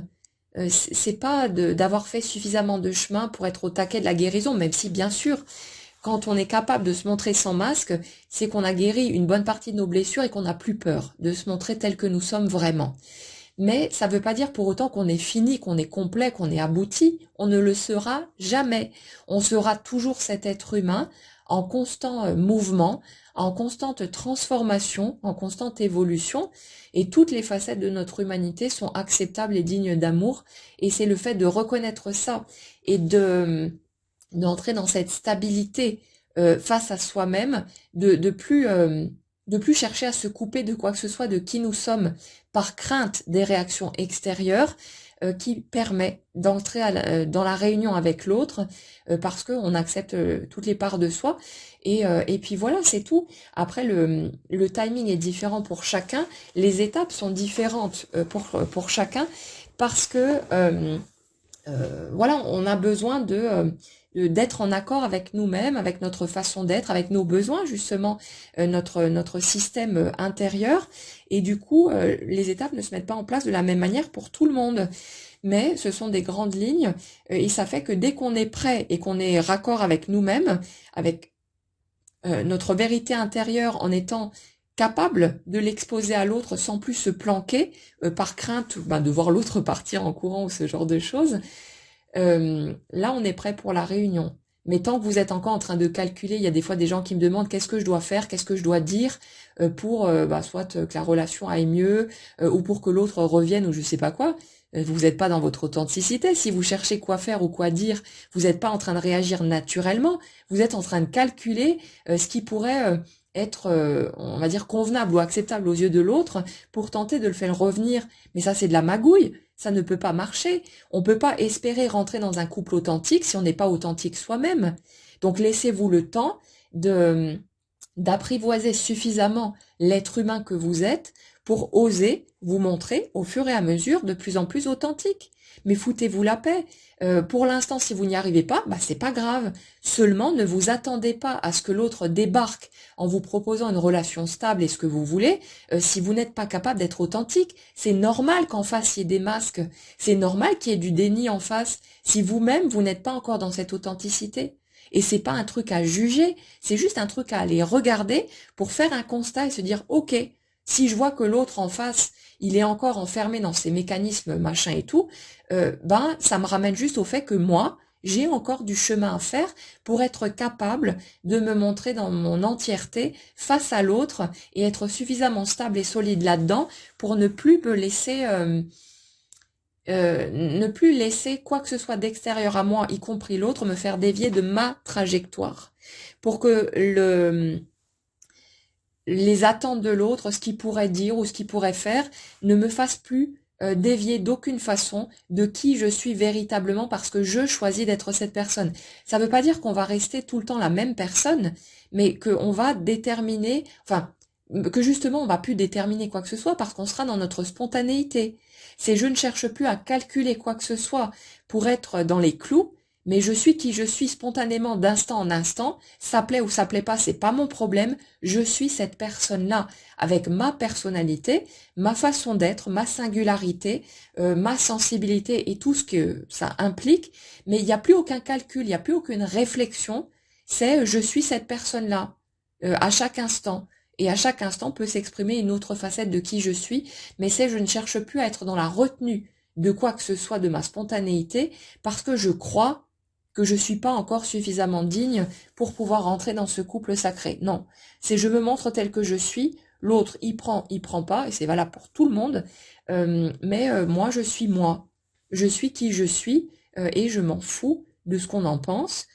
C'est pas d'avoir fait suffisamment de chemin pour être au taquet de la guérison, même si bien sûr, quand on est capable de se montrer sans masque, c'est qu'on a guéri une bonne partie de nos blessures et qu'on n'a plus peur de se montrer tel que nous sommes vraiment. Mais ça ne veut pas dire pour autant qu'on est fini, qu'on est complet, qu'on est abouti. On ne le sera jamais. On sera toujours cet être humain en constant mouvement, en constante transformation, en constante évolution. Et toutes les facettes de notre humanité sont acceptables et dignes d'amour. Et c'est le fait de reconnaître ça et d'entrer dans cette stabilité face à soi-même, de plus chercher à se couper de quoi que ce soit de qui nous sommes par crainte des réactions extérieures, qui permet d'entrer dans la réunion avec l'autre parce qu'on accepte toutes les parts de soi et puis voilà, c'est tout. Après le timing est différent pour chacun, les étapes sont différentes pour chacun parce que voilà, on a besoin d'être en accord avec nous-mêmes, avec notre façon d'être, avec nos besoins justement, notre système intérieur. Et du coup, les étapes ne se mettent pas en place de la même manière pour tout le monde. Mais ce sont des grandes lignes et ça fait que dès qu'on est prêt et qu'on est raccord avec nous-mêmes, avec notre vérité intérieure en étant capable de l'exposer à l'autre sans plus se planquer par crainte de voir l'autre partir en courant ou ce genre de choses, là on est prêt pour la réunion. Mais tant que vous êtes encore en train de calculer, il y a des fois des gens qui me demandent qu'est-ce que je dois faire, qu'est-ce que je dois dire pour soit que la relation aille mieux ou pour que l'autre revienne ou je sais pas quoi. Vous n'êtes pas dans votre authenticité. Si vous cherchez quoi faire ou quoi dire, vous n'êtes pas en train de réagir naturellement. Vous êtes en train de calculer ce qui pourrait être, on va dire, convenable ou acceptable aux yeux de l'autre pour tenter de le faire revenir. Mais ça, c'est de la magouille. Ça ne peut pas marcher. On ne peut pas espérer rentrer dans un couple authentique si on n'est pas authentique soi-même. Donc laissez-vous le temps de d'apprivoiser suffisamment l'être humain que vous êtes pour oser vous montrer au fur et à mesure de plus en plus authentique. Mais foutez-vous la paix. Pour l'instant, si vous n'y arrivez pas, bah c'est pas grave. Seulement, ne vous attendez pas à ce que l'autre débarque en vous proposant une relation stable et ce que vous voulez, si vous n'êtes pas capable d'être authentique. C'est normal qu'en face il y ait des masques. C'est normal qu'il y ait du déni en face. Si vous-même vous n'êtes pas encore dans cette authenticité. Et c'est pas un truc à juger, c'est juste un truc à aller regarder pour faire un constat et se dire ok, si je vois que l'autre en face, il est encore enfermé dans ses mécanismes machin et tout, ben ça me ramène juste au fait que moi, j'ai encore du chemin à faire pour être capable de me montrer dans mon entièreté face à l'autre et être suffisamment stable et solide là-dedans pour ne plus me laisser ne plus laisser quoi que ce soit d'extérieur à moi, y compris l'autre, me faire dévier de ma trajectoire. Pour que les attentes de l'autre, ce qu'il pourrait dire ou ce qu'il pourrait faire, ne me fassent plus dévier d'aucune façon de qui je suis véritablement parce que je choisis d'être cette personne. Ça ne veut pas dire qu'on va rester tout le temps la même personne, mais qu'on va déterminer, enfin, que justement on va plus déterminer quoi que ce soit parce qu'on sera dans notre spontanéité. C'est je ne cherche plus à calculer quoi que ce soit pour être dans les clous, mais je suis qui je suis spontanément d'instant en instant, ça plaît ou ça plaît pas, c'est pas mon problème, je suis cette personne-là, avec ma personnalité, ma façon d'être, ma singularité, ma sensibilité et tout ce que ça implique, mais il n'y a plus aucun calcul, il n'y a plus aucune réflexion, c'est je suis cette personne-là, à chaque instant. Et à chaque instant peut s'exprimer une autre facette de qui je suis, mais c'est je ne cherche plus à être dans la retenue de quoi que ce soit de ma spontanéité, parce que je crois que je suis pas encore suffisamment digne pour pouvoir rentrer dans ce couple sacré. Non, c'est je me montre tel que je suis, l'autre il prend pas, et c'est valable pour tout le monde, mais moi je suis moi. Je suis qui je suis, et je m'en fous de ce qu'on en pense.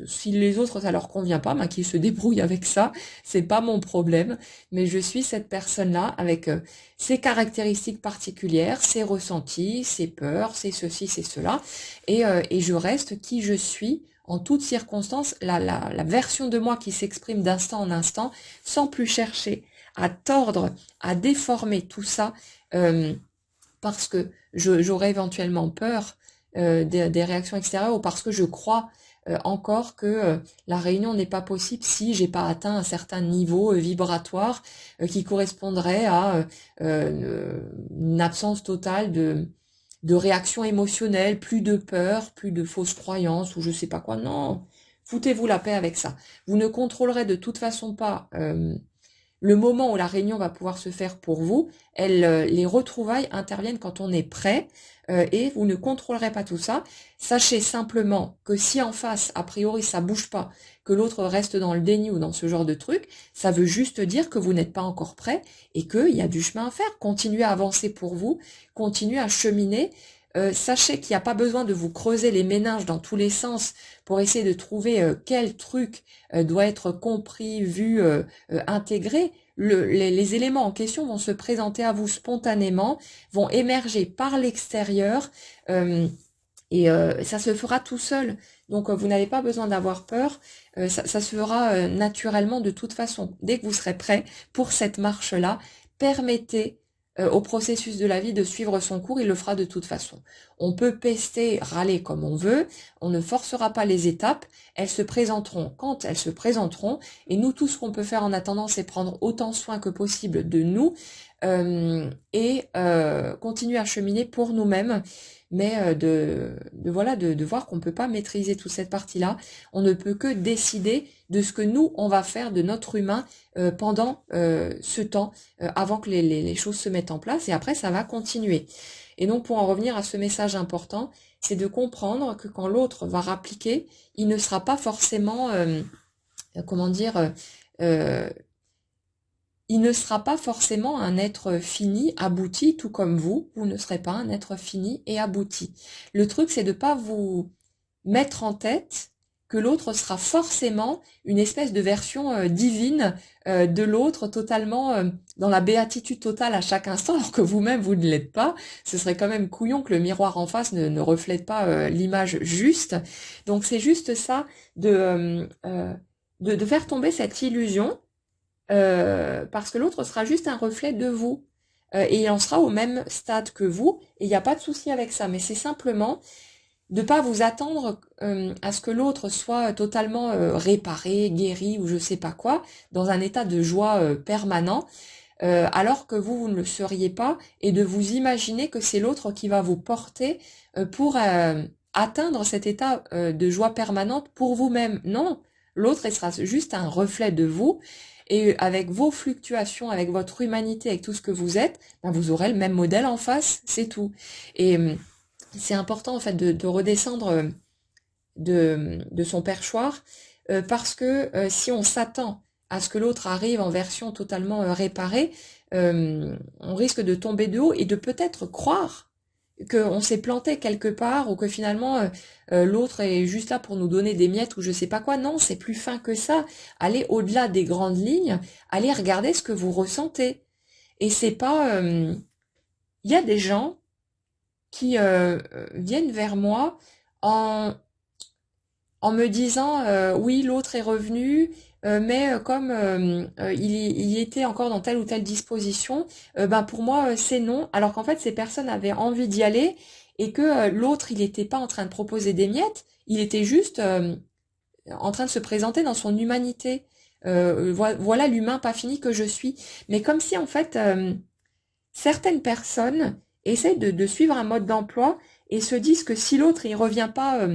Si les autres ça leur convient pas, ben qu'ils se débrouillent avec ça, c'est pas mon problème. Mais je suis cette personne-là avec ses caractéristiques particulières, ses ressentis, ses peurs, ses ceci, c'est cela, et je reste qui je suis en toutes circonstances, la version de moi qui s'exprime d'instant en instant, sans plus chercher à tordre, à déformer tout ça, parce que j'aurais éventuellement peur des réactions extérieures ou parce que je crois encore que la réunion n'est pas possible si j'ai pas atteint un certain niveau vibratoire qui correspondrait à une absence totale de réaction émotionnelle, plus de peur, plus de fausses croyances ou je sais pas quoi. Non, foutez-vous la paix avec ça. Vous ne contrôlerez de toute façon pas le moment où la réunion va pouvoir se faire pour vous. Les retrouvailles interviennent quand on est prêt et vous ne contrôlerez pas tout ça. Sachez simplement que si en face, a priori, ça bouge pas, que l'autre reste dans le déni ou dans ce genre de truc, ça veut juste dire que vous n'êtes pas encore prêt et qu'il y a du chemin à faire. Continuez à avancer pour vous, continuez à cheminer. Sachez qu'il n'y a pas besoin de vous creuser les méninges dans tous les sens pour essayer de trouver quel truc doit être compris, vu, intégré. Les éléments en question vont se présenter à vous spontanément, vont émerger par l'extérieur et ça se fera tout seul. Donc vous n'avez pas besoin d'avoir peur, ça se fera naturellement de toute façon. Dès que vous serez prêt pour cette marche-là, permettez au processus de la vie de suivre son cours, il le fera de toute façon. On peut pester, râler comme on veut, on ne forcera pas les étapes, elles se présenteront quand elles se présenteront, et nous tout ce qu'on peut faire en attendant, c'est prendre autant soin que possible de nous, et continuer à cheminer pour nous-mêmes, mais voilà, de voir qu'on ne peut pas maîtriser toute cette partie-là. On ne peut que décider de ce que nous, on va faire de notre humain pendant ce temps, avant que les choses se mettent en place, et après, ça va continuer. Et donc, pour en revenir à ce message important, c'est de comprendre que quand l'autre va rappliquer, il ne sera pas forcément, comment dire, euh, il ne sera pas forcément un être fini, abouti, tout comme vous ne serez pas un être fini et abouti. Le truc, c'est de pas vous mettre en tête que l'autre sera forcément une espèce de version divine de l'autre, totalement dans la béatitude totale à chaque instant, alors que vous-même, vous ne l'êtes pas. Ce serait quand même couillon que le miroir en face ne reflète pas l'image juste. Donc c'est juste ça, de faire tomber cette illusion, parce que l'autre sera juste un reflet de vous. Et il en sera au même stade que vous, et il n'y a pas de souci avec ça. Mais c'est simplement de pas vous attendre à ce que l'autre soit totalement réparé, guéri ou je sais pas quoi, dans un état de joie permanent, alors que vous ne le seriez pas, et de vous imaginer que c'est l'autre qui va vous porter pour atteindre cet état de joie permanente pour vous-même. Non, l'autre, il sera juste un reflet de vous, et avec vos fluctuations, avec votre humanité, avec tout ce que vous êtes, ben vous aurez le même modèle en face, c'est tout. Et c'est important en fait de redescendre de son perchoir, parce que si on s'attend à ce que l'autre arrive en version totalement réparée, on risque de tomber de haut et de peut-être croire qu'on s'est planté quelque part, ou que finalement l'autre est juste là pour nous donner des miettes ou je sais pas quoi. Non, c'est plus fin que ça. Allez au-delà des grandes lignes, allez regarder ce que vous ressentez. Et c'est pas... Il y a des gens qui viennent vers moi en, en me disant oui, l'autre est revenu, mais comme il était encore dans telle ou telle disposition, ben pour moi c'est non, alors qu'en fait ces personnes avaient envie d'y aller, et que l'autre il n'était pas en train de proposer des miettes, il était juste en train de se présenter dans son humanité. Voilà l'humain pas fini que je suis. Mais comme si en fait certaines personnes essayent de suivre un mode d'emploi et se disent que si l'autre il revient pas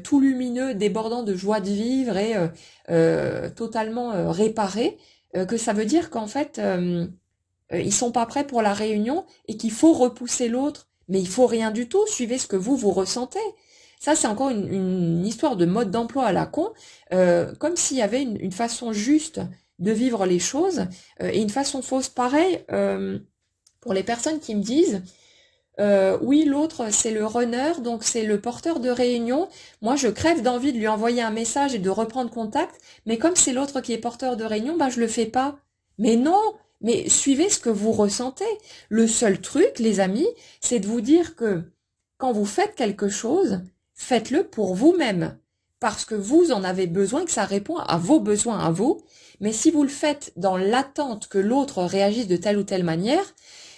tout lumineux, débordant de joie de vivre et totalement réparé, que ça veut dire qu'en fait ils sont pas prêts pour la réunion et qu'il faut repousser l'autre. Mais il faut rien du tout, suivez ce que vous ressentez. Ça, c'est encore une histoire de mode d'emploi à la con, comme s'il y avait une façon juste de vivre les choses et une façon fausse. Pareil, pour les personnes qui me disent oui, l'autre c'est le runner, donc c'est le porteur de réunion. Moi, je crève d'envie de lui envoyer un message et de reprendre contact, mais comme c'est l'autre qui est porteur de réunion, bah je le fais pas. Mais non, mais suivez ce que vous ressentez. Le seul truc, les amis, c'est de vous dire que quand vous faites quelque chose, faites-le pour vous-même, parce que vous en avez besoin, que ça répond à vos besoins à vous. Mais si vous le faites dans l'attente que l'autre réagisse de telle ou telle manière,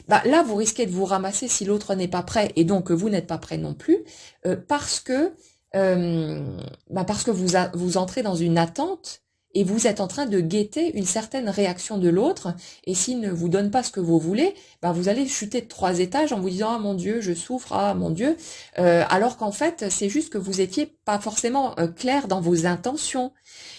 bah là vous risquez de vous ramasser si l'autre n'est pas prêt, et donc vous n'êtes pas prêt non plus, parce que vous entrez dans une attente et vous êtes en train de guetter une certaine réaction de l'autre, et s'il ne vous donne pas ce que vous voulez, bah vous allez chuter de 3 étages en vous disant ah mon Dieu je souffre, ah mon Dieu, alors qu'en fait c'est juste que vous étiez pas forcément clair dans vos intentions.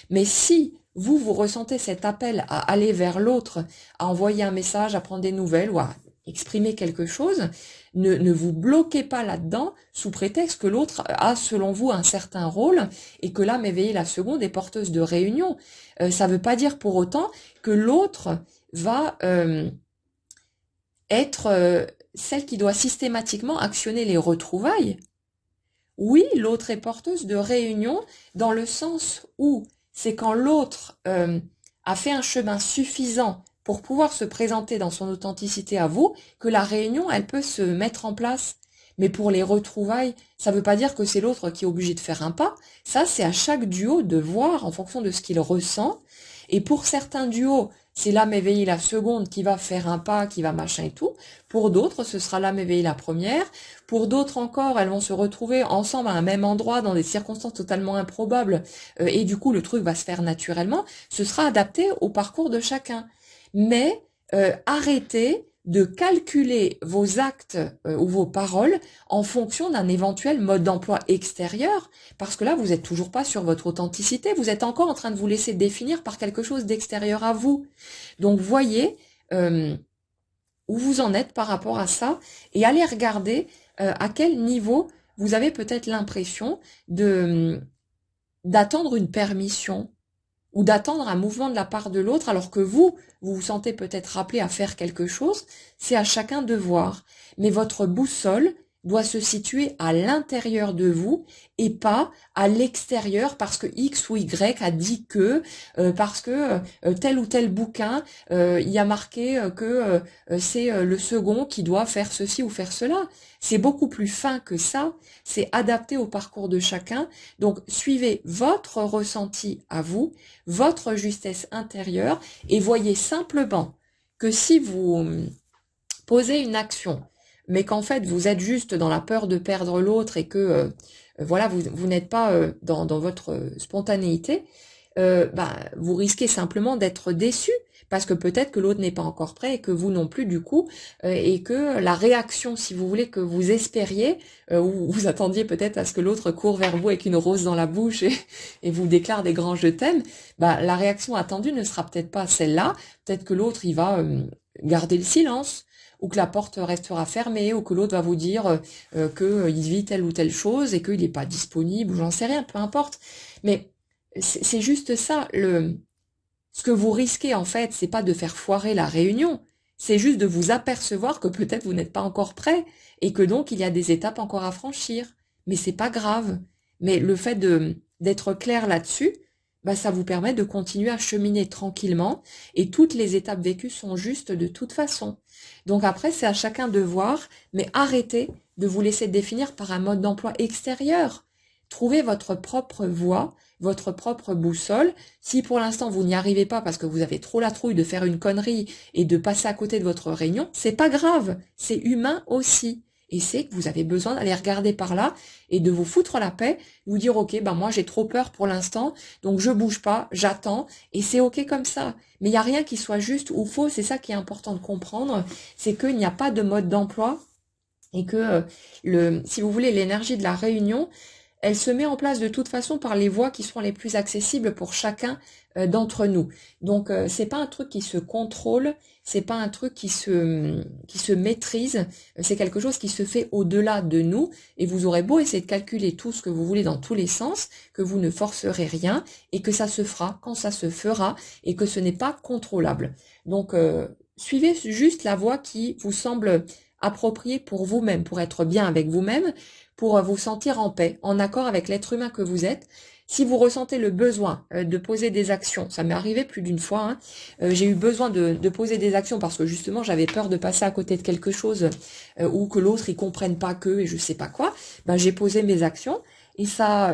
Mais si vous ressentez cet appel à aller vers l'autre, à envoyer un message, à prendre des nouvelles ou à exprimer quelque chose, ne vous bloquez pas là-dedans sous prétexte que l'autre a selon vous un certain rôle et que l'âme éveillée la seconde est porteuse de réunion. Ça ne veut pas dire pour autant que l'autre va être celle qui doit systématiquement actionner les retrouvailles. Oui, l'autre est porteuse de réunion dans le sens où c'est quand l'autre a fait un chemin suffisant pour pouvoir se présenter dans son authenticité à vous, que la réunion, elle peut se mettre en place. Mais pour les retrouvailles, ça ne veut pas dire que c'est l'autre qui est obligé de faire un pas. Ça, c'est à chaque duo de voir en fonction de ce qu'il ressent. Et pour certains duos, c'est l'âme éveillée la seconde qui va faire un pas, qui va machin et tout. Pour d'autres, ce sera l'âme éveillée la première. Pour d'autres encore, elles vont se retrouver ensemble à un même endroit dans des circonstances totalement improbables. Et du coup, le truc va se faire naturellement. Ce sera adapté au parcours de chacun. Mais arrêtez de calculer vos actes ou vos paroles en fonction d'un éventuel mode d'emploi extérieur, parce que là, vous n'êtes toujours pas sur votre authenticité, vous êtes encore en train de vous laisser définir par quelque chose d'extérieur à vous. Donc, voyez où vous en êtes par rapport à ça, et allez regarder à quel niveau vous avez peut-être l'impression d'attendre une permission, ou d'attendre un mouvement de la part de l'autre, alors que vous vous sentez peut-être appelé à faire quelque chose, c'est à chacun de voir. Mais votre boussole doit se situer à l'intérieur de vous et pas à l'extérieur parce que X ou Y a dit que, parce que tel ou tel bouquin, il y a marqué que c'est le second qui doit faire ceci ou faire cela. C'est beaucoup plus fin que ça, c'est adapté au parcours de chacun. Donc suivez votre ressenti à vous, votre justesse intérieure, et voyez simplement que si vous posez une action, mais qu'en fait vous êtes juste dans la peur de perdre l'autre et que voilà, vous n'êtes pas dans votre spontanéité, vous risquez simplement d'être déçu parce que peut-être que l'autre n'est pas encore prêt et que vous non plus du coup, et que la réaction, si vous voulez, que vous espériez, ou vous attendiez peut-être à ce que l'autre court vers vous avec une rose dans la bouche et vous déclare des grands je t'aime, la réaction attendue ne sera peut-être pas celle-là, peut-être que l'autre il va garder le silence, ou que la porte restera fermée, ou que l'autre va vous dire qu'il vit telle ou telle chose et qu'il n'est pas disponible, ou j'en sais rien, peu importe. Mais c'est juste ça, ce que vous risquez en fait, c'est pas de faire foirer la réunion, c'est juste de vous apercevoir que peut-être vous n'êtes pas encore prêt et que donc il y a des étapes encore à franchir. Mais c'est pas grave. Mais le fait d'être clair là-dessus, ça vous permet de continuer à cheminer tranquillement et toutes les étapes vécues sont justes de toute façon. Donc après, c'est à chacun de voir, mais arrêtez de vous laisser définir par un mode d'emploi extérieur. Trouvez votre propre voie, votre propre boussole. Si pour l'instant vous n'y arrivez pas parce que vous avez trop la trouille de faire une connerie et de passer à côté de votre réunion, c'est pas grave, c'est humain aussi. Et c'est que vous avez besoin d'aller regarder par là et de vous foutre la paix, vous dire ok, moi j'ai trop peur pour l'instant, donc je bouge pas, j'attends, et c'est ok comme ça. Mais il n'y a rien qui soit juste ou faux, c'est ça qui est important de comprendre, c'est qu'il n'y a pas de mode d'emploi et que si vous voulez, l'énergie de la réunion, elle se met en place de toute façon par les voies qui seront les plus accessibles pour chacun d'entre nous. Donc c'est pas un truc qui se contrôle, c'est pas un truc qui se maîtrise, c'est quelque chose qui se fait au-delà de nous, et vous aurez beau essayer de calculer tout ce que vous voulez dans tous les sens, que vous ne forcerez rien, et que ça se fera quand ça se fera, et que ce n'est pas contrôlable. Donc suivez juste la voie qui vous semble appropriée pour vous-même, pour être bien avec vous-même, pour vous sentir en paix, en accord avec l'être humain que vous êtes. Si vous ressentez le besoin de poser des actions, ça m'est arrivé plus d'une fois, j'ai eu besoin de poser des actions parce que justement j'avais peur de passer à côté de quelque chose ou que l'autre il comprenne pas que et je sais pas quoi, j'ai posé mes actions et ça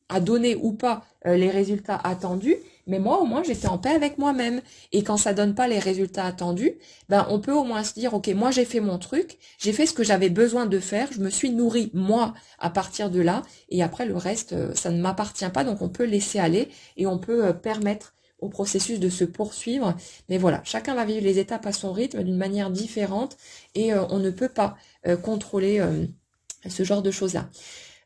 a donné ou pas les résultats attendus, mais moi au moins j'étais en paix avec moi-même. Et quand ça donne pas les résultats attendus, on peut au moins se dire ok, moi j'ai fait mon truc, j'ai fait ce que j'avais besoin de faire, je me suis nourrie moi à partir de là, et après le reste ça ne m'appartient pas, donc on peut laisser aller et on peut permettre au processus de se poursuivre. Mais voilà, chacun va vivre les étapes à son rythme d'une manière différente et on ne peut pas contrôler ce genre de choses-là.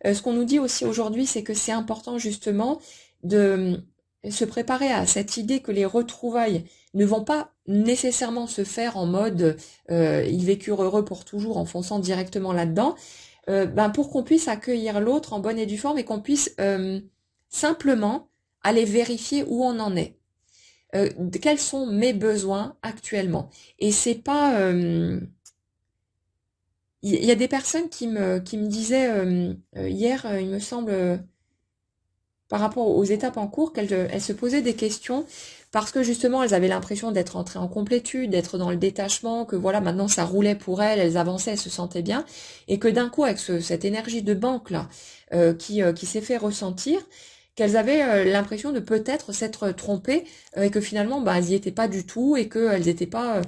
Ce qu'on nous dit aussi aujourd'hui, c'est que c'est important justement de se préparer à cette idée que les retrouvailles ne vont pas nécessairement se faire en mode ils vécurent heureux pour toujours en fonçant directement là-dedans, pour qu'on puisse accueillir l'autre en bonne et due forme et qu'on puisse simplement aller vérifier où on en est. Quels sont mes besoins actuellement. Et c'est pas... il y a des personnes qui me disaient hier, il me semble, par rapport aux étapes en cours, qu'elles se posaient des questions parce que justement elles avaient l'impression d'être entrées en complétude, d'être dans le détachement, que voilà maintenant ça roulait pour elles avançaient, elles se sentaient bien, et que d'un coup avec cette énergie de banque là qui s'est fait ressentir, qu'elles avaient l'impression de peut-être s'être trompées et que finalement elles n'y étaient pas du tout et qu'elles n'étaient pas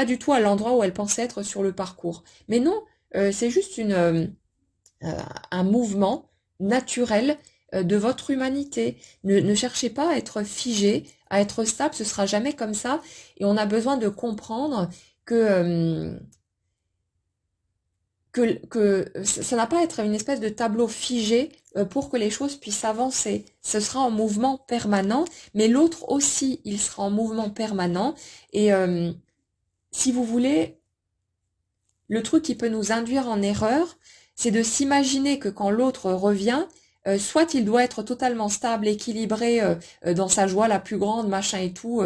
du tout à l'endroit où elles pensaient être sur le parcours. Mais non, c'est juste un mouvement naturel de votre humanité. Ne cherchez pas à être figé, à être stable, ce sera jamais comme ça. Et on a besoin de comprendre que, ça n'a pas à être une espèce de tableau figé pour que les choses puissent avancer. Ce sera en mouvement permanent, mais l'autre aussi, il sera en mouvement permanent. Et si vous voulez, le truc qui peut nous induire en erreur, c'est de s'imaginer que quand l'autre revient, soit il doit être totalement stable, équilibré, dans sa joie la plus grande, machin et tout,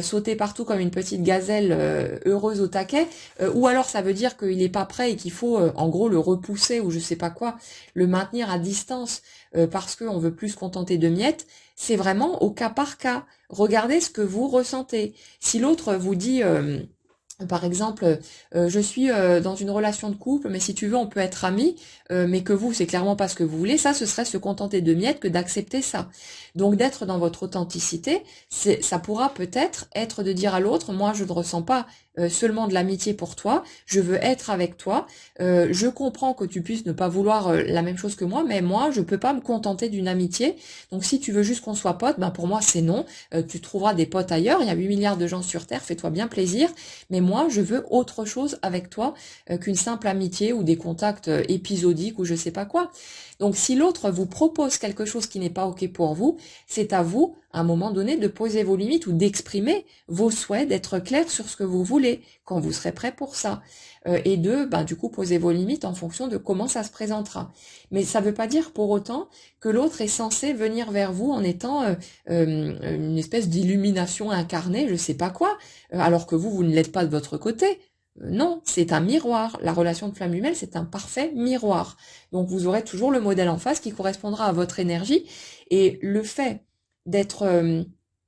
sauter partout comme une petite gazelle heureuse au taquet, ou alors ça veut dire qu'il n'est pas prêt et qu'il faut en gros le repousser ou je sais pas quoi, le maintenir à distance parce qu'on veut plus se contenter de miettes. C'est vraiment au cas par cas. Regardez ce que vous ressentez. Si l'autre vous dit par exemple, je suis dans une relation de couple, mais si tu veux, on peut être amis, mais que vous, c'est clairement pas ce que vous voulez. Ça, ce serait se contenter de miettes que d'accepter ça. Donc, d'être dans votre authenticité, ça pourra peut-être être de dire à l'autre, moi, je ne ressens pas seulement de l'amitié pour toi, je veux être avec toi. Je comprends que tu puisses ne pas vouloir la même chose que moi, mais moi, je peux pas me contenter d'une amitié. Donc, si tu veux juste qu'on soit potes, ben pour moi, c'est non. Tu trouveras des potes ailleurs. Il y a 8 milliards de gens sur Terre. Fais-toi bien plaisir. Mais moi, je veux autre chose avec toi qu'une simple amitié ou des contacts épisodiques ou je sais pas quoi. Donc si l'autre vous propose quelque chose qui n'est pas OK pour vous, c'est à vous, à un moment donné, de poser vos limites ou d'exprimer vos souhaits, d'être clair sur ce que vous voulez, quand vous serez prêt pour ça. Et de, du coup, poser vos limites en fonction de comment ça se présentera. Mais ça ne veut pas dire pour autant que l'autre est censé venir vers vous en étant une espèce d'illumination incarnée, je sais pas quoi, alors que vous ne l'êtes pas de votre côté. Non, c'est un miroir. La relation de flamme jumelle, c'est un parfait miroir. Donc vous aurez toujours le modèle en face qui correspondra à votre énergie. Et le fait d'être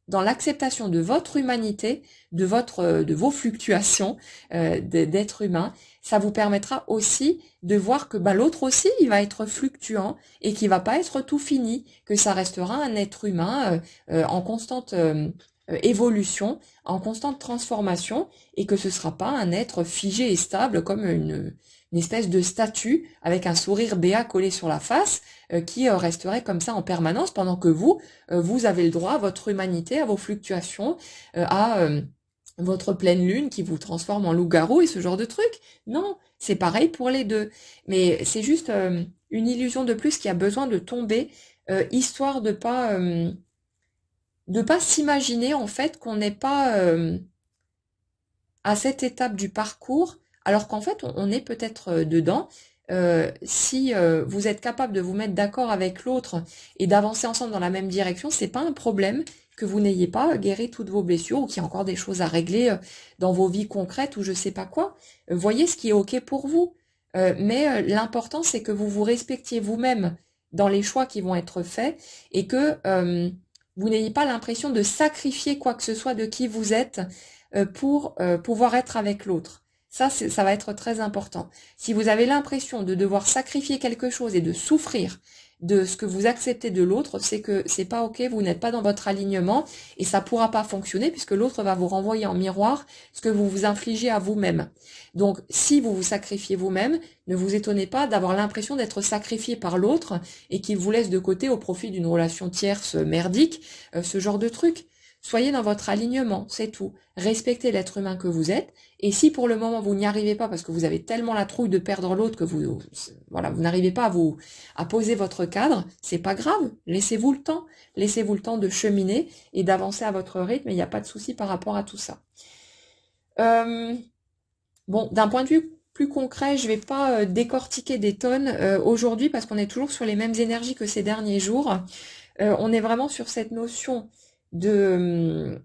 dans l'acceptation de votre humanité, de vos fluctuations d'être humain, ça vous permettra aussi de voir que l'autre aussi, il va être fluctuant et qu'il va pas être tout fini, que ça restera un être humain en constante évolution, en constante transformation, et que ce sera pas un être figé et stable comme une espèce de statue avec un sourire béat collé sur la face qui resterait comme ça en permanence pendant que vous avez le droit à votre humanité, à vos fluctuations, à votre pleine lune qui vous transforme en loup-garou et ce genre de truc. Non, c'est pareil pour les deux. Mais c'est juste une illusion de plus qui a besoin de tomber, histoire de pas s'imaginer en fait qu'on n'est pas à cette étape du parcours, alors qu'en fait on est peut-être dedans. Si vous êtes capable de vous mettre d'accord avec l'autre et d'avancer ensemble dans la même direction, c'est pas un problème que vous n'ayez pas guéri toutes vos blessures ou qu'il y a encore des choses à régler dans vos vies concrètes ou je sais pas quoi. Voyez ce qui est OK pour vous. Mais l'important c'est que vous vous respectiez vous-même dans les choix qui vont être faits et que vous n'ayez pas l'impression de sacrifier quoi que ce soit de qui vous êtes pour pouvoir être avec l'autre. Ça va être très important. Si vous avez l'impression de devoir sacrifier quelque chose et de souffrir de ce que vous acceptez de l'autre, c'est que c'est pas OK, vous n'êtes pas dans votre alignement et ça pourra pas fonctionner puisque l'autre va vous renvoyer en miroir ce que vous vous infligez à vous-même. Donc, si vous vous sacrifiez vous-même, ne vous étonnez pas d'avoir l'impression d'être sacrifié par l'autre et qu'il vous laisse de côté au profit d'une relation tierce merdique, ce genre de truc. Soyez dans votre alignement, c'est tout. Respectez l'être humain que vous êtes. Et si pour le moment vous n'y arrivez pas parce que vous avez tellement la trouille de perdre l'autre que vous n'arrivez pas à poser votre cadre, c'est pas grave. Laissez-vous le temps. Laissez-vous le temps de cheminer et d'avancer à votre rythme. Il n'y a pas de souci par rapport à tout ça. Bon, d'un point de vue plus concret, je vais pas décortiquer des tonnes aujourd'hui parce qu'on est toujours sur les mêmes énergies que ces derniers jours. On est vraiment sur cette notion de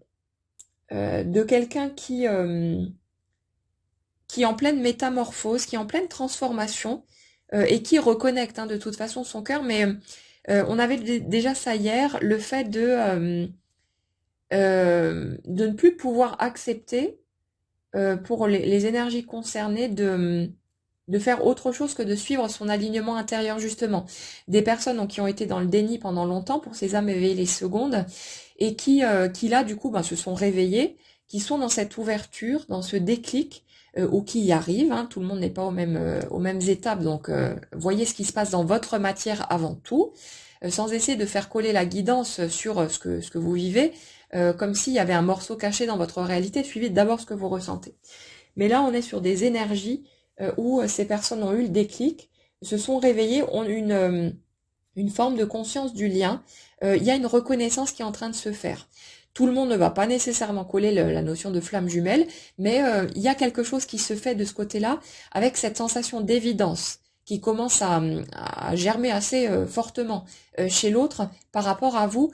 quelqu'un qui est en pleine métamorphose, qui est en pleine transformation et qui reconnecte de toute façon son cœur. Mais on avait déjà ça hier, le fait de ne plus pouvoir accepter pour les énergies concernées de faire autre chose que de suivre son alignement intérieur justement. Des personnes qui ont été dans le déni pendant longtemps pour ces âmes éveillées les secondes et qui là du coup se sont réveillées, qui sont dans cette ouverture, dans ce déclic ou qui y arrivent. Tout le monde n'est pas aux mêmes étapes, donc voyez ce qui se passe dans votre matière avant tout, sans essayer de faire coller la guidance sur ce que vous vivez, comme s'il y avait un morceau caché dans votre réalité. Suivez d'abord ce que vous ressentez. Mais là, on est sur des énergies où ces personnes ont eu le déclic, se sont réveillées, ont une forme de conscience du lien. Il y a une reconnaissance qui est en train de se faire. Tout le monde ne va pas nécessairement coller la notion de flamme jumelle, mais il y a quelque chose qui se fait de ce côté-là, avec cette sensation d'évidence qui commence à germer assez fortement chez l'autre par rapport à vous,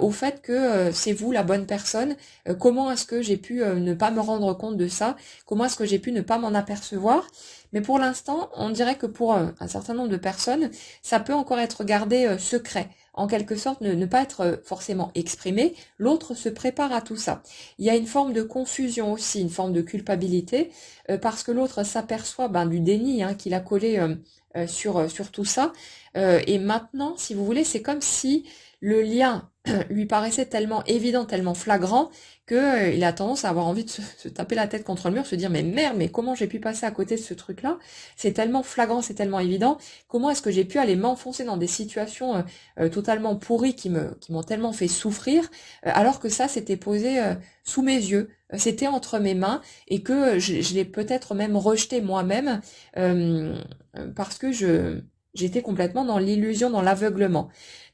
au fait que c'est vous la bonne personne. Comment est-ce que j'ai pu ne pas me rendre compte de ça? Comment est-ce que j'ai pu ne pas m'en apercevoir? Mais pour l'instant, on dirait que pour un certain nombre de personnes, ça peut encore être gardé secret, en quelque sorte ne pas être forcément exprimé. L'autre se prépare à tout ça. Il y a une forme de confusion aussi, une forme de culpabilité, parce que l'autre s'aperçoit du déni qu'il a collé sur tout ça. Et maintenant, si vous voulez, c'est comme si le lien lui paraissait tellement évident, tellement flagrant, que il a tendance à avoir envie de se taper la tête contre le mur, se dire mais merde, mais comment j'ai pu passer à côté de ce truc-là? C'est tellement flagrant, c'est tellement évident. Comment est-ce que j'ai pu aller m'enfoncer dans des situations totalement pourries qui m'ont tellement fait souffrir, alors que ça s'était posé sous mes yeux, c'était entre mes mains, et que je l'ai peut-être même rejeté moi-même parce que j'étais complètement dans l'illusion, dans l'aveuglement.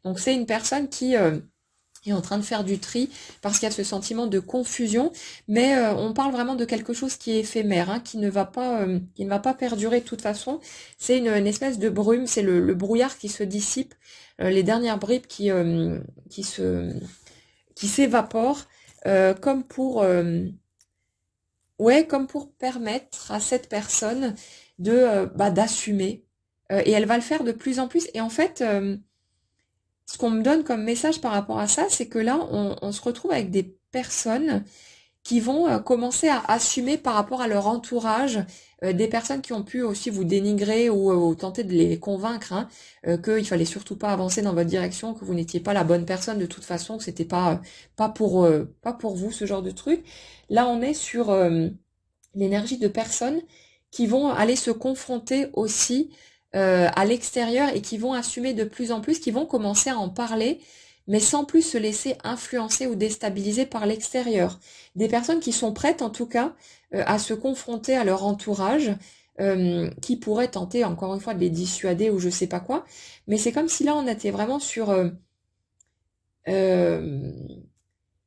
Donc c'est une personne qui est en train de faire du tri parce qu'il y a ce sentiment de confusion, mais on parle vraiment de quelque chose qui est éphémère, qui ne va pas perdurer de toute façon. C'est une espèce de brume, c'est le brouillard qui se dissipe, les dernières bribes qui s'évaporent, comme pour comme pour permettre à cette personne d'assumer. Et elle va le faire de plus en plus. Et en fait, ce qu'on me donne comme message par rapport à ça, c'est que là, on se retrouve avec des personnes qui vont commencer à assumer par rapport à leur entourage, des personnes qui ont pu aussi vous dénigrer ou tenter de les convaincre qu'il fallait surtout pas avancer dans votre direction, que vous n'étiez pas la bonne personne de toute façon, que c'était pas pour vous ce genre de truc. Là, on est sur l'énergie de personnes qui vont aller se confronter aussi à l'extérieur et qui vont assumer de plus en plus, qui vont commencer à en parler, mais sans plus se laisser influencer ou déstabiliser par l'extérieur. Des personnes qui sont prêtes en tout cas à se confronter à leur entourage, qui pourraient tenter encore une fois de les dissuader ou je sais pas quoi, mais c'est comme si là on était vraiment sur euh,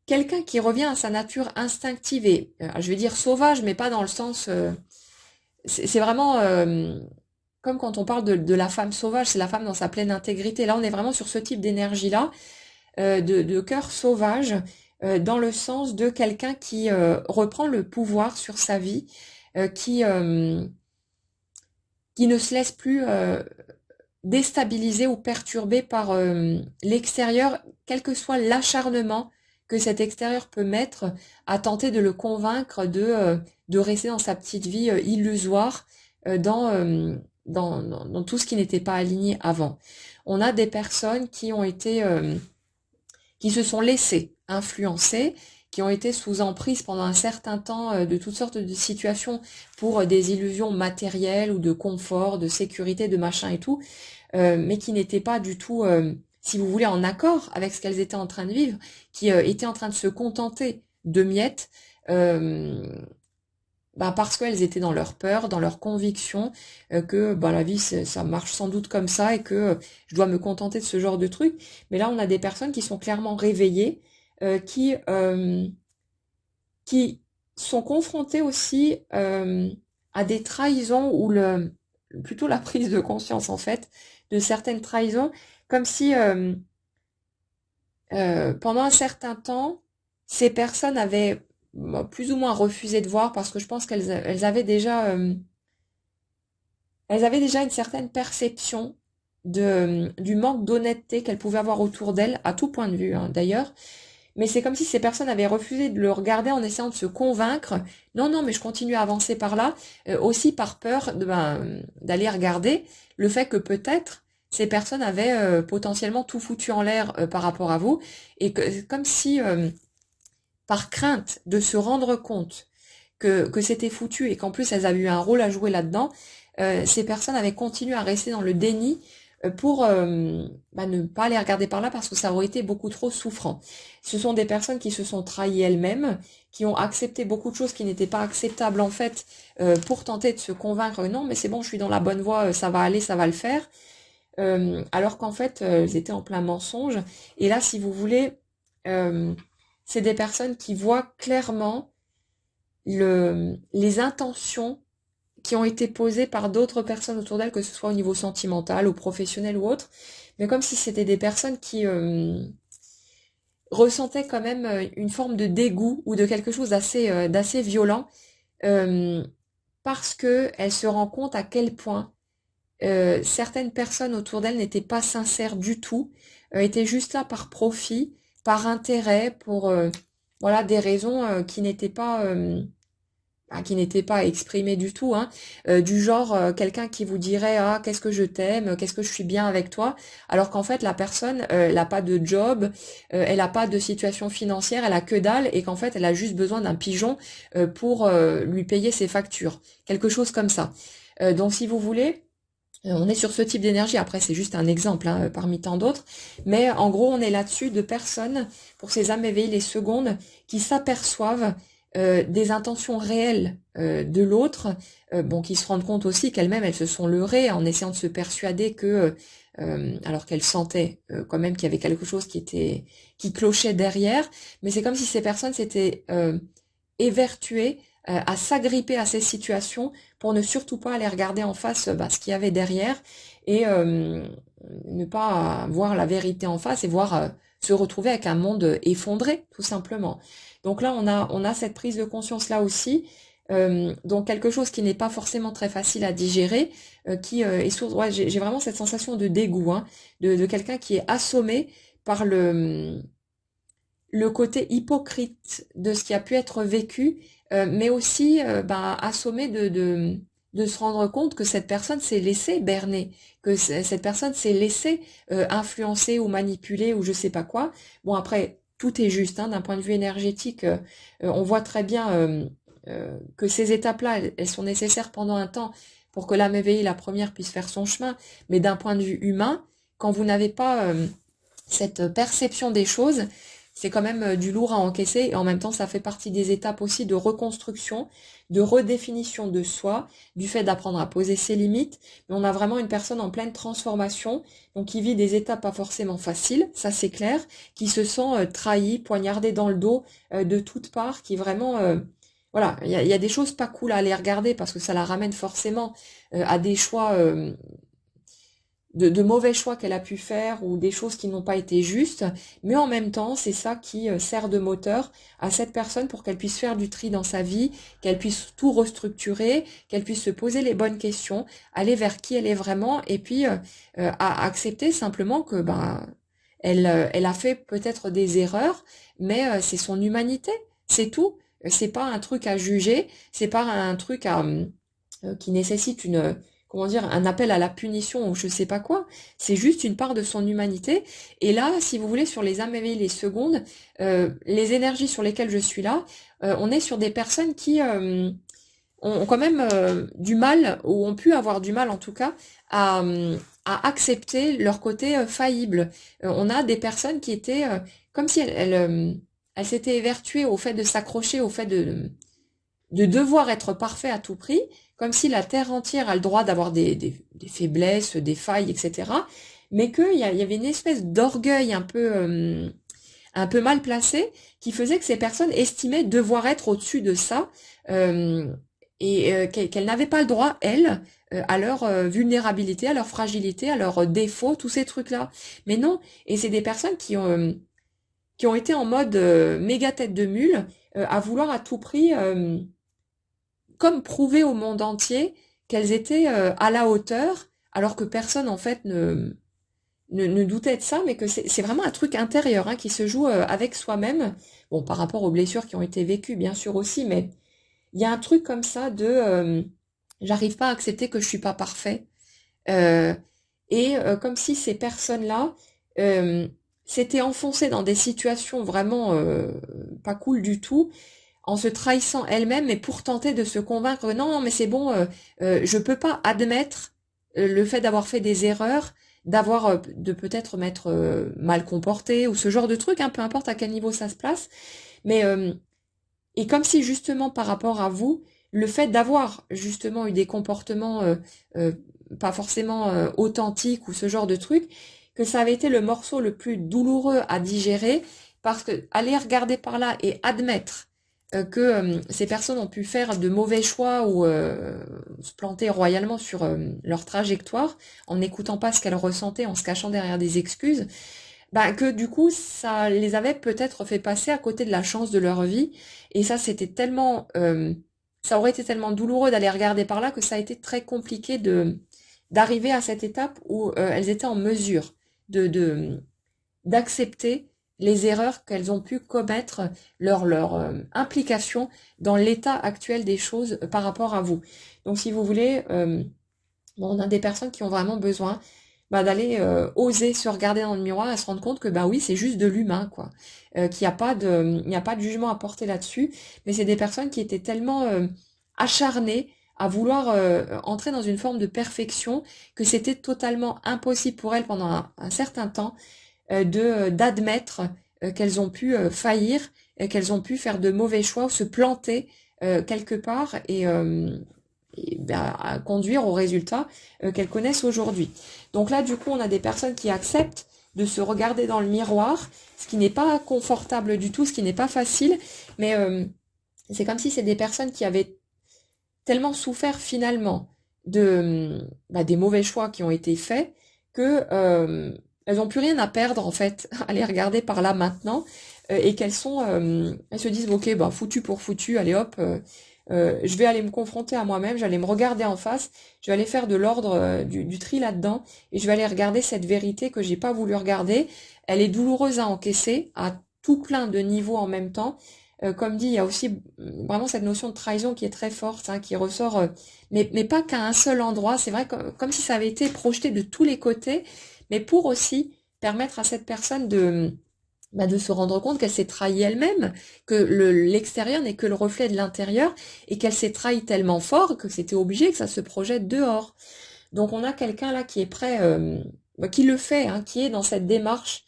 quelqu'un qui revient à sa nature instinctive et je vais dire sauvage, mais pas dans le sens c'est vraiment comme quand on parle de la femme sauvage, c'est la femme dans sa pleine intégrité. Là, on est vraiment sur ce type d'énergie-là, de cœur sauvage, dans le sens de quelqu'un qui reprend le pouvoir sur sa vie, qui ne se laisse plus déstabiliser ou perturber par l'extérieur, quel que soit l'acharnement que cet extérieur peut mettre à tenter de le convaincre de rester dans sa petite vie illusoire, dans tout ce qui n'était pas aligné avant. On a des personnes qui ont été, qui se sont laissées influencer, qui ont été sous emprise pendant un certain temps de toutes sortes de situations pour des illusions matérielles ou de confort, de sécurité, de machin et tout, mais qui n'étaient pas du tout, si vous voulez, en accord avec ce qu'elles étaient en train de vivre, qui étaient en train de se contenter de miettes, parce qu'elles étaient dans leur peur, dans leur conviction que la vie ça marche sans doute comme ça et que je dois me contenter de ce genre de truc. Mais là, on a des personnes qui sont clairement réveillées, qui sont confrontées aussi à des trahisons ou plutôt la prise de conscience en fait de certaines trahisons, comme si pendant un certain temps, ces personnes avaient plus ou moins refusé de voir parce que je pense qu'elles avaient déjà une certaine perception du manque d'honnêteté qu'elles pouvaient avoir autour d'elles, à tout point de vue d'ailleurs. Mais c'est comme si ces personnes avaient refusé de le regarder en essayant de se convaincre. Non, non, mais je continue à avancer par là, aussi par peur d'aller regarder le fait que peut-être ces personnes avaient potentiellement tout foutu en l'air par rapport à vous, et que comme si par crainte de se rendre compte que c'était foutu et qu'en plus elles avaient eu un rôle à jouer là-dedans, ces personnes avaient continué à rester dans le déni pour ne pas les regarder par là parce que ça aurait été beaucoup trop souffrant. Ce sont des personnes qui se sont trahies elles-mêmes, qui ont accepté beaucoup de choses qui n'étaient pas acceptables en fait, pour tenter de se convaincre non mais c'est bon, je suis dans la bonne voie, ça va aller, ça va le faire, alors qu'en fait elles étaient en plein mensonge. Et là, si vous voulez, c'est des personnes qui voient clairement les intentions qui ont été posées par d'autres personnes autour d'elles, que ce soit au niveau sentimental ou professionnel ou autre, mais comme si c'était des personnes qui ressentaient quand même une forme de dégoût ou de quelque chose d'assez violent, euh, parce que elles se rendent compte à quel point certaines personnes autour d'elles n'étaient pas sincères du tout, étaient juste là par profit, par intérêt, pour voilà des raisons qui n'était pas exprimé du tout, hein, du genre quelqu'un qui vous dirait ah qu'est-ce que je t'aime, qu'est-ce que je suis bien avec toi, alors qu'en fait la personne elle a pas de job, elle a pas de situation financière, elle a que dalle et qu'en fait elle a juste besoin d'un pigeon pour lui payer ses factures, quelque chose comme ça. Donc si vous voulez, on est sur ce type d'énergie. Après, c'est juste un exemple hein, parmi tant d'autres. Mais en gros, on est là-dessus de personnes, pour ces âmes éveillées, les secondes, qui s'aperçoivent des intentions réelles de l'autre, bon, qui se rendent compte aussi qu'elles-mêmes, elles se sont leurrées en essayant de se persuader que, alors qu'elles sentaient quand même qu'il y avait quelque chose qui clochait derrière. Mais c'est comme si ces personnes s'étaient évertuées à s'agripper à ces situations pour ne surtout pas aller regarder en face ce qu'il y avait derrière et ne pas voir la vérité en face et voir se retrouver avec un monde effondré, tout simplement. Donc là, on a cette prise de conscience là aussi, donc quelque chose qui n'est pas forcément très facile à digérer, qui est source. Ouais, j'ai vraiment cette sensation de dégoût, hein, de quelqu'un qui est assommé par le côté hypocrite de ce qui a pu être vécu, mais aussi assommé de se rendre compte que cette personne s'est laissée berner, que cette personne s'est laissée influencer ou manipuler ou je sais pas quoi. Bon après, tout est juste, hein, d'un point de vue énergétique, on voit très bien que ces étapes-là, elles sont nécessaires pendant un temps pour que l'âme éveillée, la première, puisse faire son chemin, mais d'un point de vue humain, quand vous n'avez pas cette perception des choses, c'est quand même du lourd à encaisser et en même temps ça fait partie des étapes aussi de reconstruction, de redéfinition de soi, du fait d'apprendre à poser ses limites. Mais on a vraiment une personne en pleine transformation, donc qui vit des étapes pas forcément faciles, ça c'est clair, qui se sent trahi, poignardé dans le dos de toutes parts, qui vraiment voilà, il y a des choses pas cool à aller regarder parce que ça la ramène forcément à des choix de mauvais choix qu'elle a pu faire ou des choses qui n'ont pas été justes, mais en même temps, c'est ça qui sert de moteur à cette personne pour qu'elle puisse faire du tri dans sa vie, qu'elle puisse tout restructurer, qu'elle puisse se poser les bonnes questions, aller vers qui elle est vraiment, et puis à accepter simplement que elle a fait peut-être des erreurs, mais c'est son humanité, c'est tout. C'est pas un truc à juger, c'est pas un truc qui nécessite une comment dire, un appel à la punition ou je sais pas quoi. C'est juste une part de son humanité. Et là, si vous voulez, sur les âmes éveillées, les secondes, les énergies sur lesquelles je suis là, on est sur des personnes qui ont quand même du mal, ou ont pu avoir du mal en tout cas, à accepter leur côté faillible. On a des personnes qui étaient comme si elles s'étaient évertuées au fait de s'accrocher, au fait de devoir être parfait à tout prix, comme si la terre entière a le droit d'avoir des faiblesses, des failles, etc. Mais qu'il y avait une espèce d'orgueil un peu mal placé qui faisait que ces personnes estimaient devoir être au-dessus de ça qu'elles n'avaient pas le droit, elles, à leur vulnérabilité, à leur fragilité, à leurs défauts, tous ces trucs-là. Mais non, et c'est des personnes qui ont été en mode méga tête de mule, à vouloir à tout prix comme prouver au monde entier qu'elles étaient à la hauteur, alors que personne en fait ne doutait de ça, mais que c'est vraiment un truc intérieur hein, qui se joue avec soi-même. Bon, par rapport aux blessures qui ont été vécues, bien sûr aussi, mais il y a un truc comme ça de j'arrive pas à accepter que je suis pas parfait. Euh, comme si ces personnes-là euh, s'étaient enfoncées dans des situations vraiment pas cool du tout, en se trahissant elle-même, mais pour tenter de se convaincre, non, mais c'est bon, je peux pas admettre le fait d'avoir fait des erreurs, de peut-être m'être mal comporté ou ce genre de truc, hein, peu importe à quel niveau ça se place. Mais et comme si justement par rapport à vous, le fait d'avoir justement eu des comportements euh, pas forcément authentiques ou ce genre de truc, que ça avait été le morceau le plus douloureux à digérer, parce que aller regarder par là et admettre que ces personnes ont pu faire de mauvais choix ou se planter royalement sur leur trajectoire, en n'écoutant pas ce qu'elles ressentaient, en se cachant derrière des excuses, bah, que du coup, ça les avait peut-être fait passer à côté de la chance de leur vie. Et ça, c'était tellement, ça aurait été tellement douloureux d'aller regarder par là que ça a été très compliqué d'arriver à cette étape où elles étaient en mesure de, d'accepter les erreurs qu'elles ont pu commettre, leur implication dans l'état actuel des choses par rapport à vous. Donc, si vous voulez, bon, on a des personnes qui ont vraiment besoin d'aller oser se regarder dans le miroir et se rendre compte que bah oui, c'est juste de l'humain, quoi. Qu'il n'y a pas il n'y a pas de jugement à porter là-dessus, mais c'est des personnes qui étaient tellement acharnées à vouloir entrer dans une forme de perfection que c'était totalement impossible pour elles pendant un certain temps d'admettre qu'elles ont pu faillir, qu'elles ont pu faire de mauvais choix ou se planter quelque part et à conduire au résultat qu'elles connaissent aujourd'hui. Donc là, du coup, on a des personnes qui acceptent de se regarder dans le miroir, ce qui n'est pas confortable du tout, ce qui n'est pas facile, mais c'est comme si c'est des personnes qui avaient tellement souffert finalement des mauvais choix qui ont été faits que elles n'ont plus rien à perdre en fait à les regarder par là maintenant et qu'elles sont elles se disent ok bah foutu pour foutu, allez hop je vais aller me confronter à moi-même, j'allais me regarder en face, je vais aller faire de l'ordre du tri là-dedans et je vais aller regarder cette vérité que j'ai pas voulu regarder. Elle est douloureuse à encaisser à tout plein de niveaux en même temps. Comme dit, il y a aussi vraiment cette notion de trahison qui est très forte, hein, qui ressort, mais pas qu'à un seul endroit. C'est vrai comme si ça avait été projeté de tous les côtés, mais pour aussi permettre à cette personne de se rendre compte qu'elle s'est trahie elle-même, que l'extérieur n'est que le reflet de l'intérieur, et qu'elle s'est trahie tellement fort que c'était obligé que ça se projette dehors. Donc on a quelqu'un là qui est prêt, qui le fait, hein, qui est dans cette démarche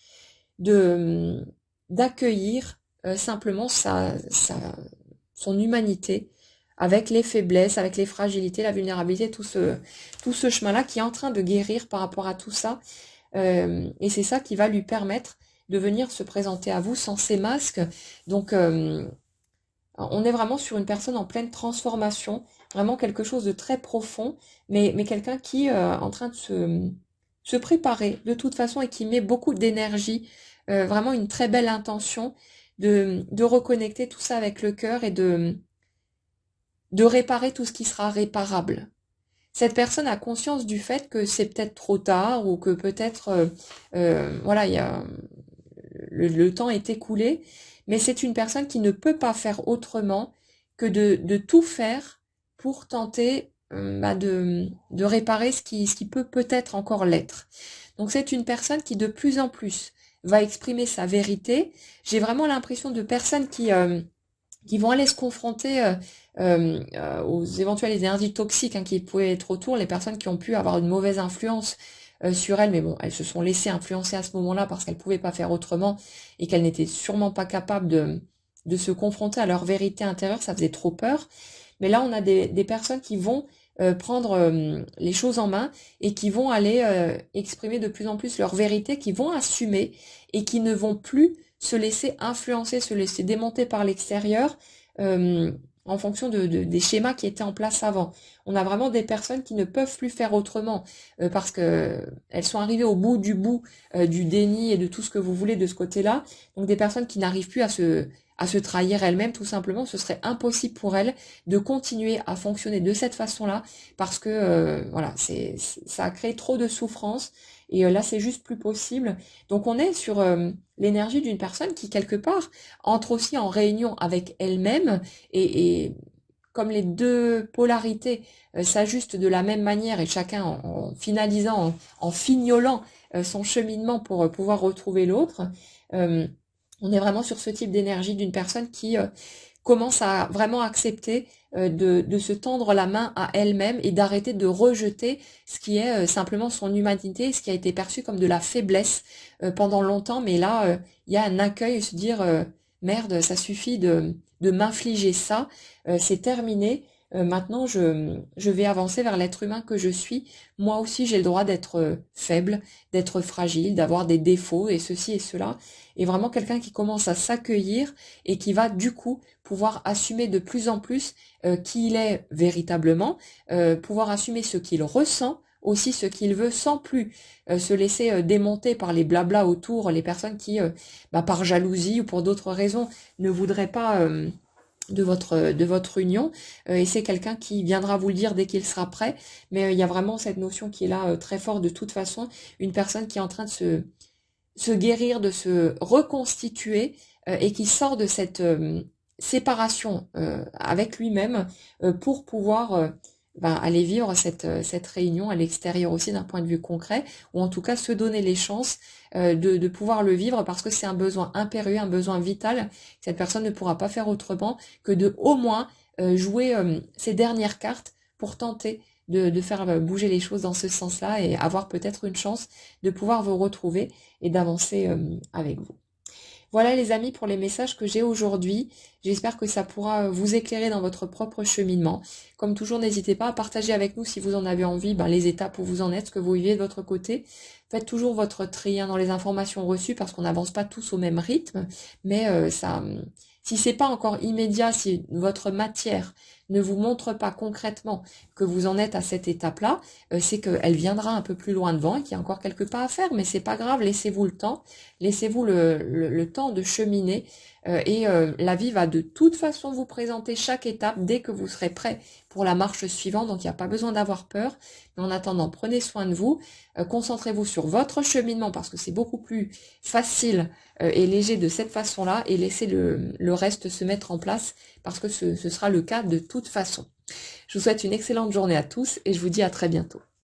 de d'accueillir simplement son humanité, avec les faiblesses, avec les fragilités, la vulnérabilité, tout ce chemin-là qui est en train de guérir par rapport à tout ça. Et c'est ça qui va lui permettre de venir se présenter à vous sans ces masques. Donc, on est vraiment sur une personne en pleine transformation, vraiment quelque chose de très profond, mais quelqu'un qui est en train de se préparer de toute façon et qui met beaucoup d'énergie, vraiment une très belle intention de reconnecter tout ça avec le cœur et de réparer tout ce qui sera réparable. Cette personne a conscience du fait que c'est peut-être trop tard ou que peut-être voilà, le temps est écoulé, mais c'est une personne qui ne peut pas faire autrement que de tout faire pour tenter de réparer ce qui peut peut-être encore l'être. Donc c'est une personne qui de plus en plus va exprimer sa vérité. J'ai vraiment l'impression de personnes qui vont aller se confronter aux éventuelles énergies toxiques hein, qui pouvaient être autour, les personnes qui ont pu avoir une mauvaise influence sur elles, mais bon, elles se sont laissées influencer à ce moment-là parce qu'elles pouvaient pas faire autrement et qu'elles n'étaient sûrement pas capables de se confronter à leur vérité intérieure, ça faisait trop peur. Mais là, on a des personnes qui vont prendre les choses en main et qui vont aller exprimer de plus en plus leur vérité, qui vont assumer et qui ne vont plus se laisser influencer, se laisser démonter par l'extérieur en fonction des schémas qui étaient en place avant. On a vraiment des personnes qui ne peuvent plus faire autrement parce que elles sont arrivées au bout du déni et de tout ce que vous voulez de ce côté-là. Donc des personnes qui n'arrivent plus à se trahir elles-mêmes, tout simplement, ce serait impossible pour elles de continuer à fonctionner de cette façon-là parce que voilà, ça a créé trop de souffrance et là c'est juste plus possible. Donc on est sur l'énergie d'une personne qui quelque part entre aussi en réunion avec elle-même et comme les deux polarités s'ajustent de la même manière et chacun en finalisant, en fignolant son cheminement pour pouvoir retrouver l'autre, on est vraiment sur ce type d'énergie d'une personne qui commence à vraiment accepter de se tendre la main à elle-même et d'arrêter de rejeter ce qui est simplement son humanité, ce qui a été perçu comme de la faiblesse pendant longtemps. Mais là, il y a un accueil, se dire merde, ça suffit de m'infliger ça, c'est terminé. Maintenant, je vais avancer vers l'être humain que je suis. Moi aussi, j'ai le droit d'être faible, d'être fragile, d'avoir des défauts et ceci et cela. Et vraiment quelqu'un qui commence à s'accueillir et qui va du coup pouvoir assumer de plus en plus qui il est véritablement, pouvoir assumer ce qu'il ressent, aussi ce qu'il veut, sans plus se laisser démonter par les blablas autour, les personnes qui, par jalousie ou pour d'autres raisons, ne voudraient pas de votre union. Et c'est quelqu'un qui viendra vous le dire dès qu'il sera prêt. Mais il y a vraiment cette notion qui est là très fort de toute façon. Une personne qui est en train de se guérir, de se reconstituer et qui sort de cette séparation avec lui-même pour pouvoir aller vivre cette réunion à l'extérieur aussi d'un point de vue concret, ou en tout cas se donner les chances de pouvoir le vivre parce que c'est un besoin impérieux, un besoin vital. Cette personne ne pourra pas faire autrement que de au moins jouer ses dernières cartes pour tenter de faire bouger les choses dans ce sens-là et avoir peut-être une chance de pouvoir vous retrouver et d'avancer avec vous. Voilà les amis pour les messages que j'ai aujourd'hui. J'espère que ça pourra vous éclairer dans votre propre cheminement. Comme toujours, n'hésitez pas à partager avec nous si vous en avez envie, les étapes où vous en êtes, ce que vous vivez de votre côté. Faites toujours votre tri dans les informations reçues parce qu'on n'avance pas tous au même rythme. Mais si c'est pas encore immédiat, si votre matière ne vous montre pas concrètement que vous en êtes à cette étape-là, c'est qu'elle viendra un peu plus loin devant et qu'il y a encore quelques pas à faire, mais c'est pas grave, laissez-vous le temps, laissez-vous le temps de cheminer la vie va de toute façon vous présenter chaque étape dès que vous serez prêt pour la marche suivante, donc il n'y a pas besoin d'avoir peur, mais en attendant, prenez soin de vous, concentrez-vous sur votre cheminement parce que c'est beaucoup plus facile et léger de cette façon-là et laissez le reste se mettre en place parce que ce sera le cas de toute façon. Je vous souhaite une excellente journée à tous et je vous dis à très bientôt.